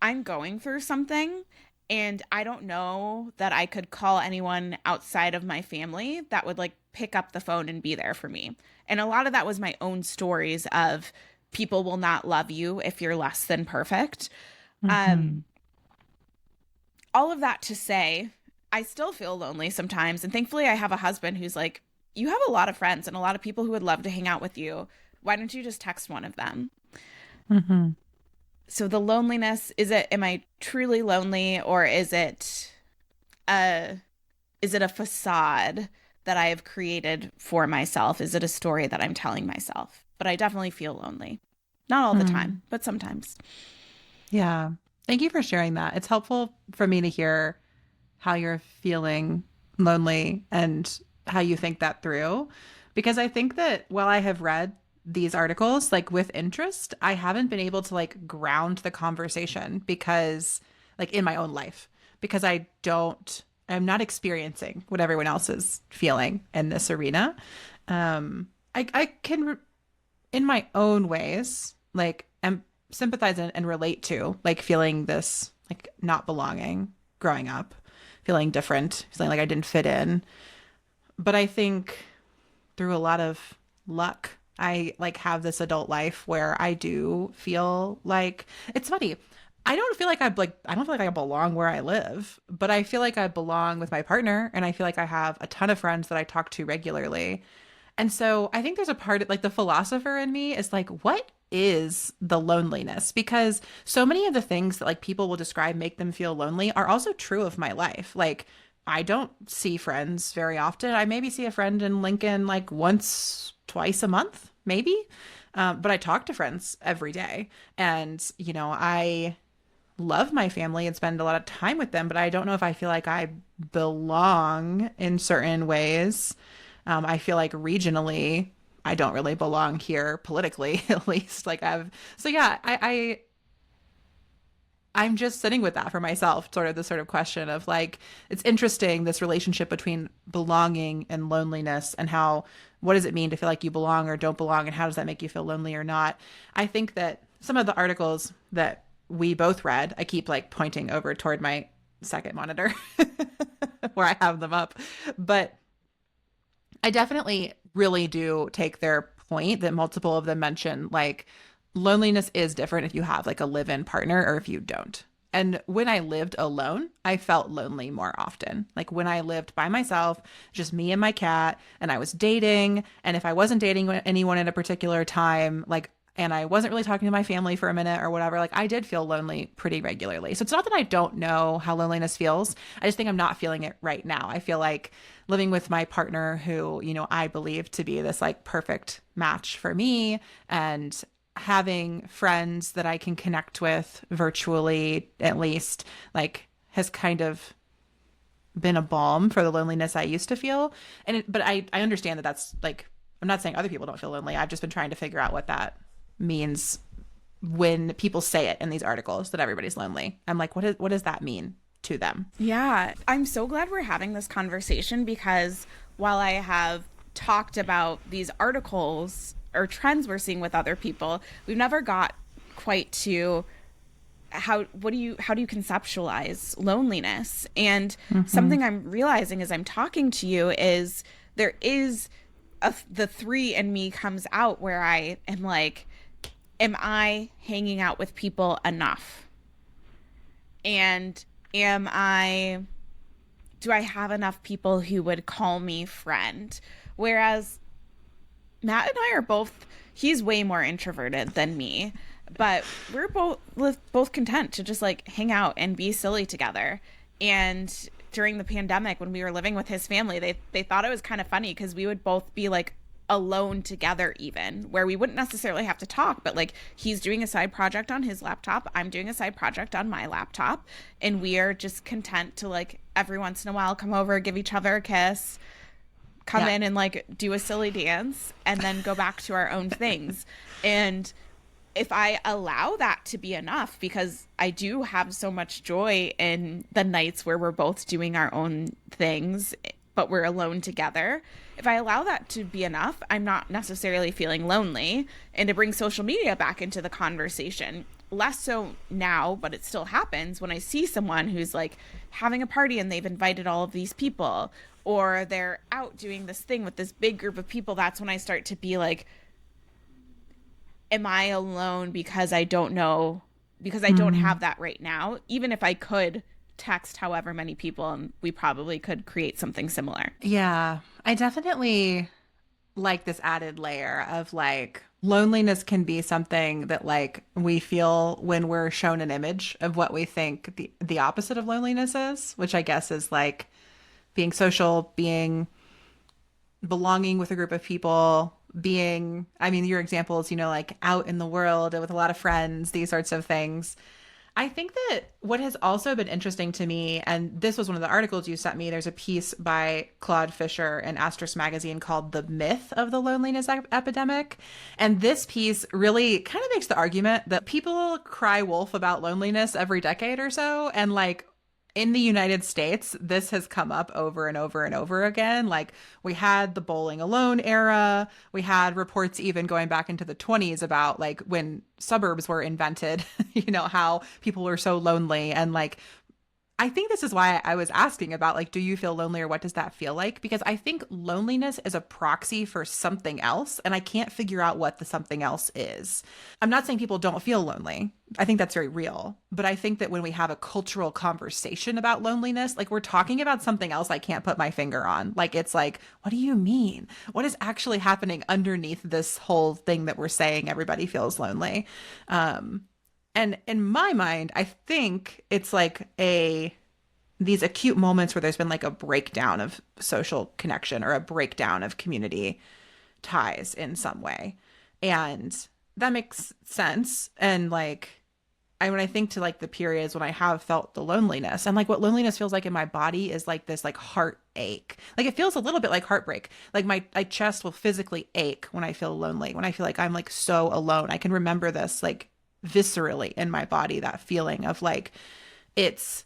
Speaker 2: I'm going through something, and I don't know that I could call anyone outside of my family that would like pick up the phone and be there for me. And a lot of that was my own stories of people will not love you if you're less than perfect.
Speaker 1: Mm-hmm.
Speaker 2: All of that to say, I still feel lonely sometimes. And thankfully, I have a husband who's like, you have a lot of friends and a lot of people who would love to hang out with you. Why don't you just text one of them?
Speaker 1: Mm-hmm.
Speaker 2: So the loneliness, am I truly lonely, or is it a facade that I have created for myself? Is it a story that I'm telling myself? But I definitely feel lonely. Not all the time, but sometimes.
Speaker 1: Yeah. Thank you for sharing that. It's helpful for me to hear how you're feeling lonely and how you think that through. Because I think that while I have read these articles like with interest, I haven't been able to like ground the conversation because like in my own life, because I'm not experiencing what everyone else is feeling in this arena. I can in my own ways, like sympathize and relate to like feeling this like not belonging growing up, feeling different, feeling like I didn't fit in. But I think through a lot of luck, I like have this adult life where I do feel like it's funny. I don't feel like I belong where I live, but I feel like I belong with my partner and I feel like I have a ton of friends that I talk to regularly. And so I think there's a part like the philosopher in me is like, what is the loneliness? Because so many of the things that like people will describe make them feel lonely are also true of my life. Like I don't see friends very often. I maybe see a friend in Lincoln like once, twice a month, maybe. But I talk to friends every day. And, I love my family and spend a lot of time with them, but I don't know if I feel like I belong in certain ways. I feel like regionally, I don't really belong here politically, at least. So yeah, I'm just sitting with that for myself, sort of the sort of question of like, it's interesting, this relationship between belonging and loneliness and what does it mean to feel like you belong or don't belong? And how does that make you feel lonely or not? I think that some of the articles that we both read, I keep like pointing over toward my second monitor where I have them up, but I definitely really do take their point that multiple of them mention like loneliness is different if you have like a live-in partner or if you don't. And when I lived alone, I felt lonely more often. Like when I lived by myself, just me and my cat, and I was dating, and if I wasn't dating anyone at a particular time, like and I wasn't really talking to my family for a minute or whatever, like I did feel lonely pretty regularly. So it's not that I don't know how loneliness feels. I just think I'm not feeling it right now. I feel like living with my partner who, I believe to be this like perfect match for me and having friends that I can connect with virtually, at least, like has kind of been a balm for the loneliness I used to feel. But I understand that that's like, I'm not saying other people don't feel lonely. I've just been trying to figure out what that means when people say it in these articles that everybody's lonely. I'm like, what does that mean to them?
Speaker 2: Yeah, I'm so glad we're having this conversation because while I have talked about these articles or trends we're seeing with other people, we've never got quite to how do you conceptualize loneliness? And something I'm realizing as I'm talking to you is there is the three in me comes out where I am like, am I hanging out with people enough? And do I have enough people who would call me friend? Whereas Matt and I are he's way more introverted than me, but we're both content to just like hang out and be silly together. And during the pandemic, when we were living with his family, they thought it was kind of funny because we would both be like alone together, even where we wouldn't necessarily have to talk, but like he's doing a side project on his laptop, I'm doing a side project on my laptop, and we are just content to like every once in a while come over, give each other a kiss, come in and like do a silly dance, and then go back to our own things. And if I allow that to be enough, because I do have so much joy in the nights where we're both doing our own things, but we're alone together. If I allow that to be enough, I'm not necessarily feeling lonely. And to bring social media back into the conversation, less so now, but it still happens when I see someone who's like having a party and they've invited all of these people, or they're out doing this thing with this big group of people. That's when I start to be like, am I alone because I don't know, because I don't
Speaker 1: Mm.
Speaker 2: have that right now? Even if I could text however many people, and we probably could create something similar.
Speaker 1: Yeah, I definitely like this added layer of like loneliness can be something that like we feel when we're shown an image of what we think the opposite of loneliness is, which I guess is like being social, being belonging with a group of people, being, I mean, your examples, you know, like out in the world with a lot of friends, these sorts of things. I think that what has also been interesting to me, and this was one of the articles you sent me, there's a piece by Claude Fisher in Asterisk Magazine called The Myth of the Loneliness Epidemic. And this piece really kind of makes the argument that people cry wolf about loneliness every decade or so. And like in the United States, this has come up over and over and over again. Like we had the bowling alone era. We had reports even going back into the 20s about like when suburbs were invented, you know, how people were so lonely. And like I think this is why I was asking about like, do you feel lonely or what does that feel like? Because I think loneliness is a proxy for something else, and I can't figure out what the something else is. I'm not saying people don't feel lonely. I think that's very real. But I think that when we have a cultural conversation about loneliness, like we're talking about something else I can't put my finger on. Like, it's like, what do you mean? What is actually happening underneath this whole thing that we're saying everybody feels lonely? And in my mind, I think it's like a these acute moments where there's been like a breakdown of social connection or a breakdown of community ties in some way. And that makes sense. And like when I think to like the periods when I have felt the loneliness and like what loneliness feels like in my body is like this like heartache. Like it feels a little bit like heartbreak. Like my chest will physically ache when I feel lonely, when I feel like I'm like so alone. I can remember this like viscerally in my body, that feeling of like it's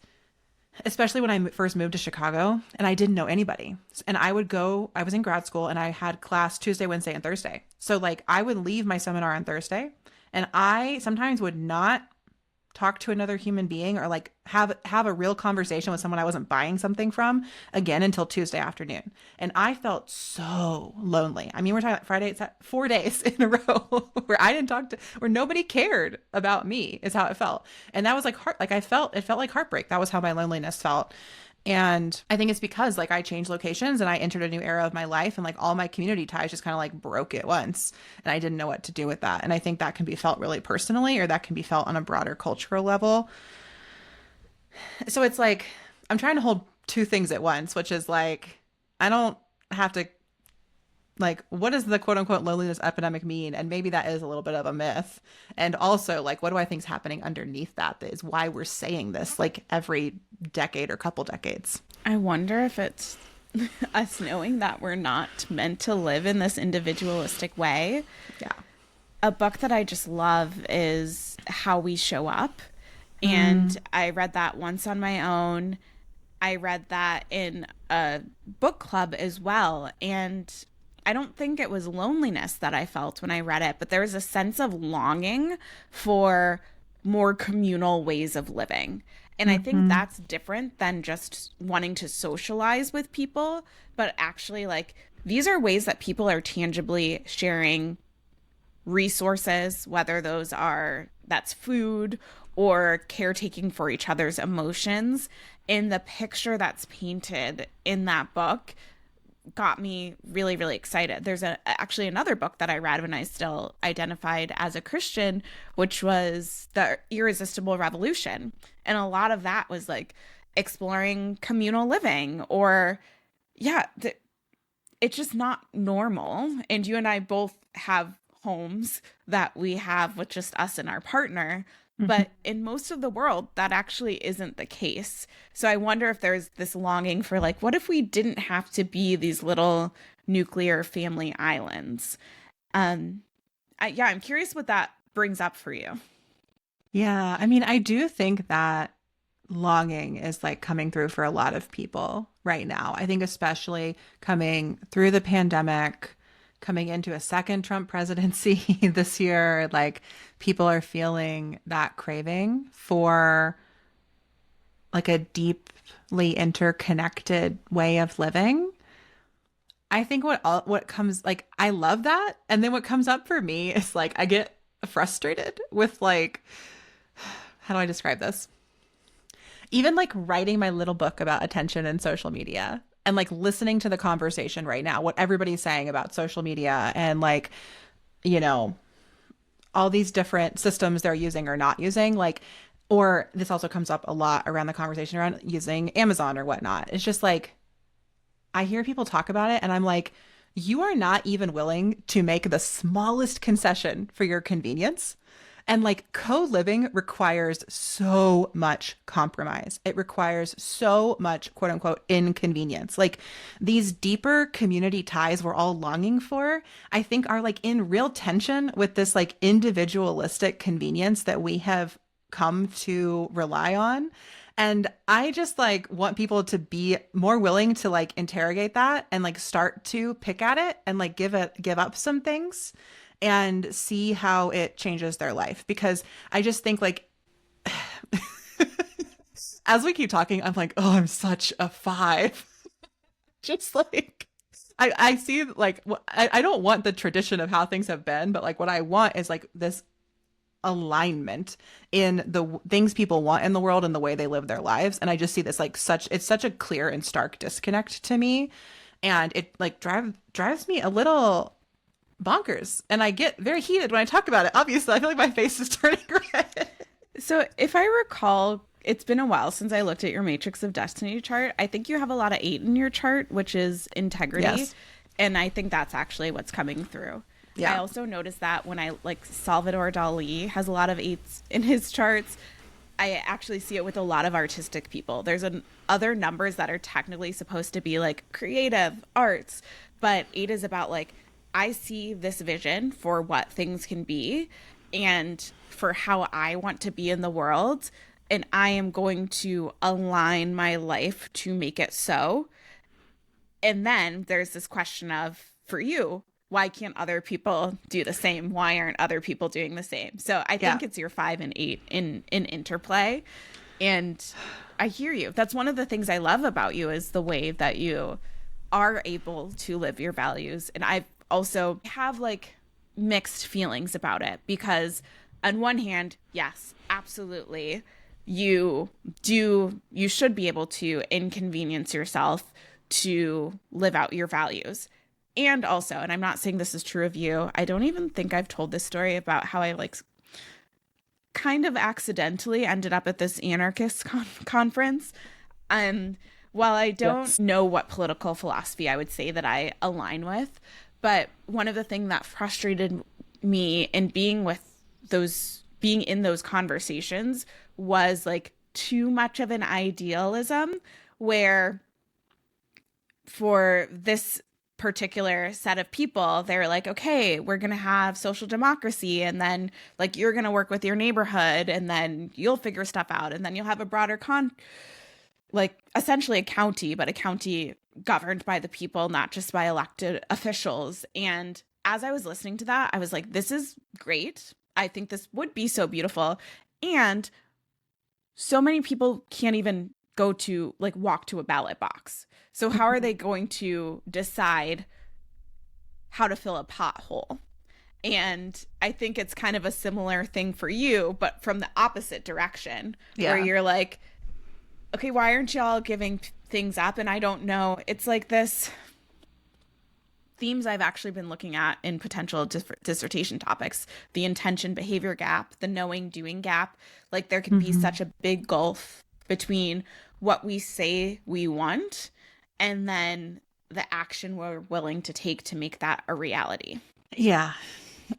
Speaker 1: especially when I first moved to Chicago and I didn't know anybody. And I was in grad school and I had class Tuesday, Wednesday, and Thursday. So like I would leave my seminar on Thursday and I sometimes would not talk to another human being or like have a real conversation with someone I wasn't buying something from again until Tuesday afternoon. And I felt so lonely. I mean, we're talking Friday, 4 days in a row where I didn't talk to, where nobody cared about me is how it felt. And that was like it felt like heartbreak. That was how my loneliness felt. And I think it's because like I changed locations and I entered a new era of my life and like all my community ties just kind of like broke at once. And I didn't know what to do with that. And I think that can be felt really personally or that can be felt on a broader cultural level. So it's like I'm trying to hold two things at once, which is like I don't have to like what does the quote unquote loneliness epidemic mean? And maybe that is a little bit of a myth. And also like what do I think is happening underneath that is why we're saying this like every decade or couple decades.
Speaker 2: I wonder if it's us knowing that we're not meant to live in this individualistic way.
Speaker 1: Yeah.
Speaker 2: A book that I just love is How We Show Up. And I read that once on my own. I read that in a book club as well. And I don't think it was loneliness that I felt when I read it, but there was a sense of longing for more communal ways of living. And I think that's different than just wanting to socialize with people, but actually, like, these are ways that people are tangibly sharing resources, whether that's food or caretaking for each other's emotions. And the picture that's painted in that book got me really, really excited. There's actually another book that I read when I still identified as a Christian, which was The Irresistible Revolution. And a lot of that was like exploring communal living or, yeah, it's just not normal. And you and I both have homes that we have with just us and our partner. But in most of the world, that actually isn't the case. So I wonder if there's this longing for like, what if we didn't have to be these little nuclear family islands? I'm curious what that brings up for you.
Speaker 1: Yeah. I mean, I do think that longing is like coming through for a lot of people right now. I think especially coming through the pandemic, coming into a second Trump presidency this year, like people are feeling that craving for like a deeply interconnected way of living. I think what comes like I love that, and then what comes up for me is like I get frustrated with like, how do I describe this? Even like writing my little book about attention and social media and like listening to the conversation right now, what everybody's saying about social media and like, you know, all these different systems they're using or not using, like, or this also comes up a lot around the conversation around using Amazon or whatnot. It's just like, I hear people talk about it and I'm like, you are not even willing to make the smallest concession for your convenience. And like co-living requires so much compromise. It requires so much quote unquote inconvenience. Like these deeper community ties we're all longing for, I think are like in real tension with this like individualistic convenience that we have come to rely on. And I just like want people to be more willing to like interrogate that and like start to pick at it and like give up some things and see how it changes their life. Because I just think like as we keep talking, I'm like, oh, I'm such a five. Just like I see like I don't want the tradition of how things have been, but like what I want is like this alignment in the things people want in the world and the way they live their lives. And I just see this like it's such a clear and stark disconnect to me. And it like drives me a little bonkers. And I get very heated when I talk about it. Obviously, I feel like my face is turning red.
Speaker 2: So if I recall, it's been a while since I looked at your Matrix of Destiny chart. I think you have a lot of 8 in your chart, which is integrity.
Speaker 1: Yes.
Speaker 2: And I think that's actually what's coming through. Yeah. I also noticed that when I like Salvador Dali has a lot of 8s in his charts. I actually see it with a lot of artistic people. There's other numbers that are technically supposed to be like creative arts, but 8 is about like, I see this vision for what things can be and for how I want to be in the world. And I am going to align my life to make it so. And then there's this question of, for you, why can't other people do the same? Why aren't other people doing the same? So I think it's your 5 and 8 in interplay. And I hear you. That's one of the things I love about you is the way that you are able to live your values. And I also have like mixed feelings about it because on one hand, yes, absolutely. You should be able to inconvenience yourself to live out your values. And also, and I'm not saying this is true of you, I don't even think I've told this story about how I like kind of accidentally ended up at this anarchist conference. While I don't know what political philosophy I would say that I align with, but one of the things that frustrated me in being in those conversations was like too much of an idealism where for this particular set of people, they're like, okay, we're going to have social democracy. And then like, you're going to work with your neighborhood and then you'll figure stuff out. And then you'll have a broader like essentially a county, but a county governed by the people, not just by elected officials. And as I was listening to that, I was like, this is great. I think this would be so beautiful. And so many people can't even walk to a ballot box. So how are they going to decide how to fill a pothole? And I think it's kind of a similar thing for you, but from the opposite direction, where you're like, okay, why aren't y'all giving things up? And I don't know. It's like this themes I've actually been looking at in potential dissertation topics, the intention behavior gap, the knowing doing gap. Like there can be such a big gulf between what we say we want and then the action we're willing to take to make that a reality.
Speaker 1: Yeah,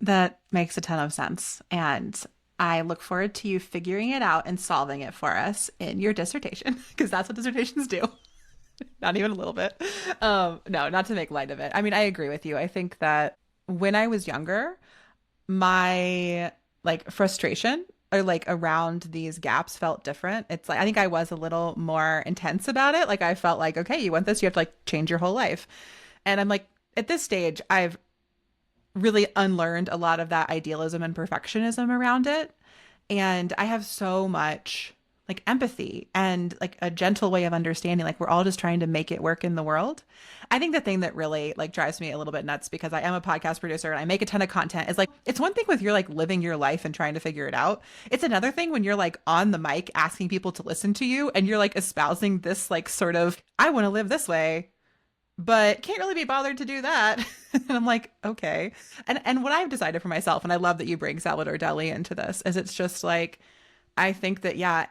Speaker 1: that makes a ton of sense. And I look forward to you figuring it out and solving it for us in your dissertation, because that's what dissertations do. Not even a little bit. No, not to make light of it. I mean, I agree with you. I think that when I was younger, my like frustration or like around these gaps felt different. It's like, I think I was a little more intense about it. Like I felt like, okay, you want this, you have to like change your whole life. And I'm like, at this stage, I've really unlearned a lot of that idealism and perfectionism around it. And I have so much like empathy and like a gentle way of understanding. Like we're all just trying to make it work in the world. I think the thing that really like drives me a little bit nuts, because I am a podcast producer and I make a ton of content, is like, it's one thing with you're like living your life and trying to figure it out. It's another thing when you're like on the mic asking people to listen to you and you're like espousing this like sort of, I want to live this way, but can't really be bothered to do that. And I'm like, okay. And what I've decided for myself, and I love that you bring Salvador Dali into this, is it's just like, I think that, yeah,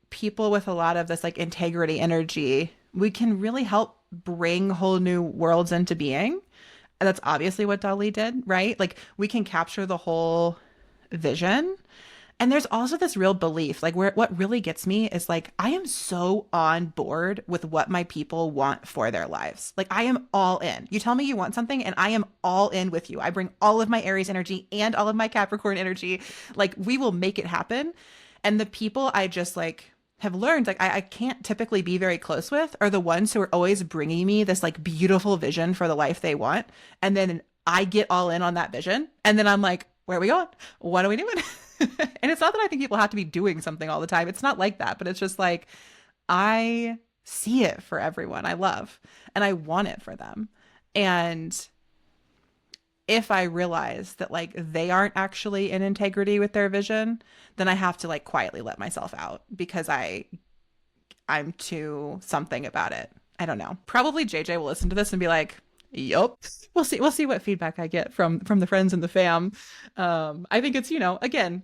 Speaker 1: people with a lot of this like integrity energy, we can really help bring whole new worlds into being. And that's obviously what Dali did, right? Like we can capture the whole vision. And there's also this real belief, like where what really gets me is like, I am so on board with what my people want for their lives. Like I am all in. You tell me you want something and I am all in with you. I bring all of my Aries energy and all of my Capricorn energy. Like we will make it happen. And the people I just like have learned, like I can't typically be very close with, are the ones who are always bringing me this like beautiful vision for the life they want. And then I get all in on that vision. And then I'm like, where are we going? What are we doing? And it's not that I think people have to be doing something all the time. It's not like that, but it's just like, I see it for everyone I love and I want it for them. And if I realize that like they aren't actually in integrity with their vision, then I have to like quietly let myself out because I'm too something about it. I don't know. Probably JJ will listen to this and be like, yup. We'll see what feedback I get from the friends and the fam. I think it's, again,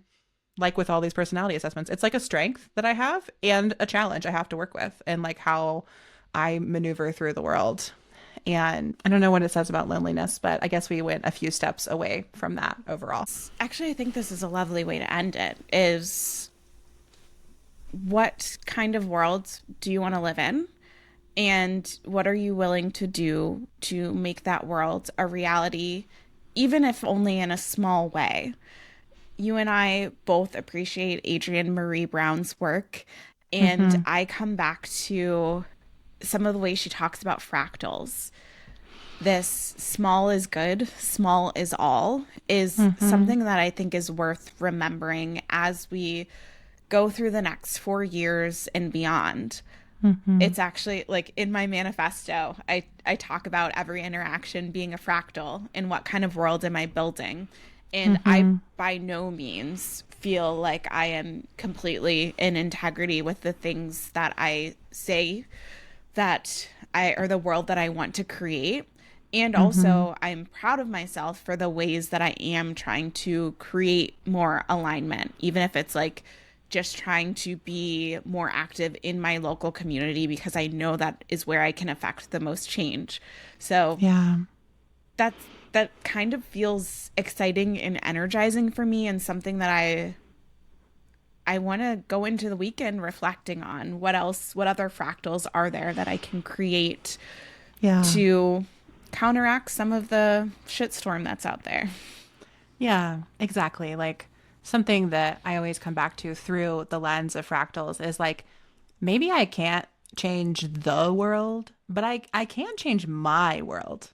Speaker 1: like with all these personality assessments, it's like a strength that I have and a challenge I have to work with, and like how I maneuver through the world. And I don't know what it says about loneliness, but I guess we went a few steps away from that overall.
Speaker 2: Actually, I think this is a lovely way to end it, is what kind of world do you want to live in? And what are you willing to do to make that world a reality, even if only in a small way? You and I both appreciate Adrienne Marie Brown's work, and I come back to some of the ways she talks about fractals. This small is good, small is all, is something that I think is worth remembering as we go through the next 4 years and beyond. It's actually like in my manifesto, I talk about every interaction being a fractal and what kind of world am I building. And I by no means feel like I am completely in integrity with the things that I say that are the world that I want to create. And also I'm proud of myself for the ways that I am trying to create more alignment, even if it's like just trying to be more active in my local community, because I know that is where I can affect the most change. So
Speaker 1: yeah,
Speaker 2: that kind of feels exciting and energizing for me, and something that I want to go into the weekend reflecting on. What other fractals are there that I can create to counteract some of the shitstorm that's out there?
Speaker 1: Yeah, exactly. Like something that I always come back to through the lens of fractals is like, maybe I can't change the world, but I can change my world.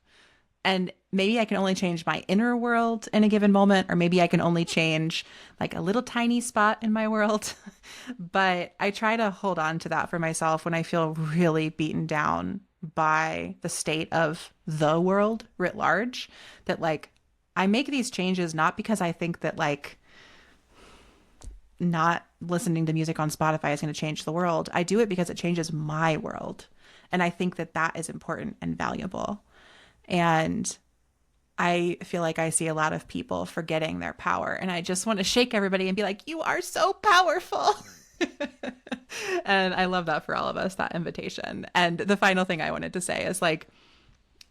Speaker 1: And maybe I can only change my inner world in a given moment, or maybe I can only change like a little tiny spot in my world. But I try to hold on to that for myself when I feel really beaten down by the state of the world writ large, that like I make these changes not because I think that like not listening to music on Spotify is going to change the world. I do it because it changes my world. And I think that that is important and valuable. And I feel like I see a lot of people forgetting their power. And I just want to shake everybody and be like, you are so powerful. And I love that for all of us, that invitation. And the final thing I wanted to say is like,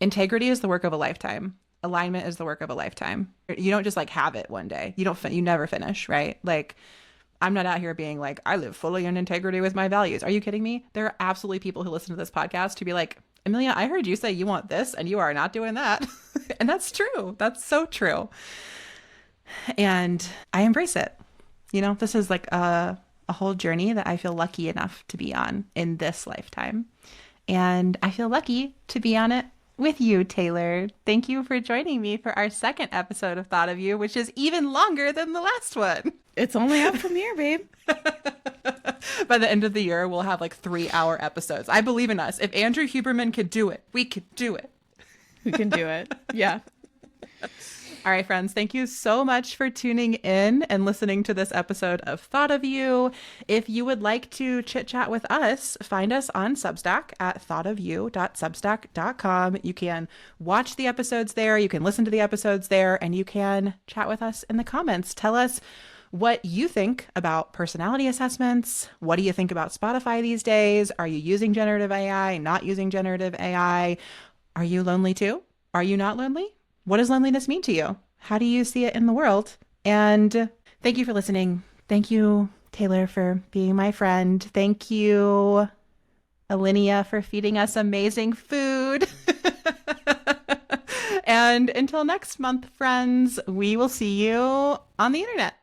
Speaker 1: integrity is the work of a lifetime. Alignment is the work of a lifetime. You don't just like have it one day. You never finish, right? Like, I'm not out here being like, I live fully in integrity with my values. Are you kidding me? There are absolutely people who listen to this podcast to be like, Amelia, I heard you say you want this and you are not doing that. And that's true. That's so true. And I embrace it. This is like a whole journey that I feel lucky enough to be on in this lifetime. And I feel lucky to be on it with you, Taylor. Thank you for joining me for our second episode of Thought of You, which is even longer than the last one.
Speaker 2: It's only up from here, babe.
Speaker 1: By the end of the year, we'll have like 3-hour episodes. I believe in us. If Andrew Huberman could do it, we could do it.
Speaker 2: We can do it. Yeah.
Speaker 1: All right, friends, thank you so much for tuning in and listening to this episode of Thought of You. If you would like to chit chat with us, find us on Substack at thoughtofyou.substack.com. You can watch the episodes there, you can listen to the episodes there, and you can chat with us in the comments. Tell us what you think about personality assessments. What do you think about Spotify these days? Are you using generative AI, not using generative AI? Are you lonely too? Are you not lonely? What does loneliness mean to you? How do you see it in the world? And thank you for listening. Thank you, Taylor, for being my friend. Thank you, Alinea, for feeding us amazing food. And until next month, friends, we will see you on the internet.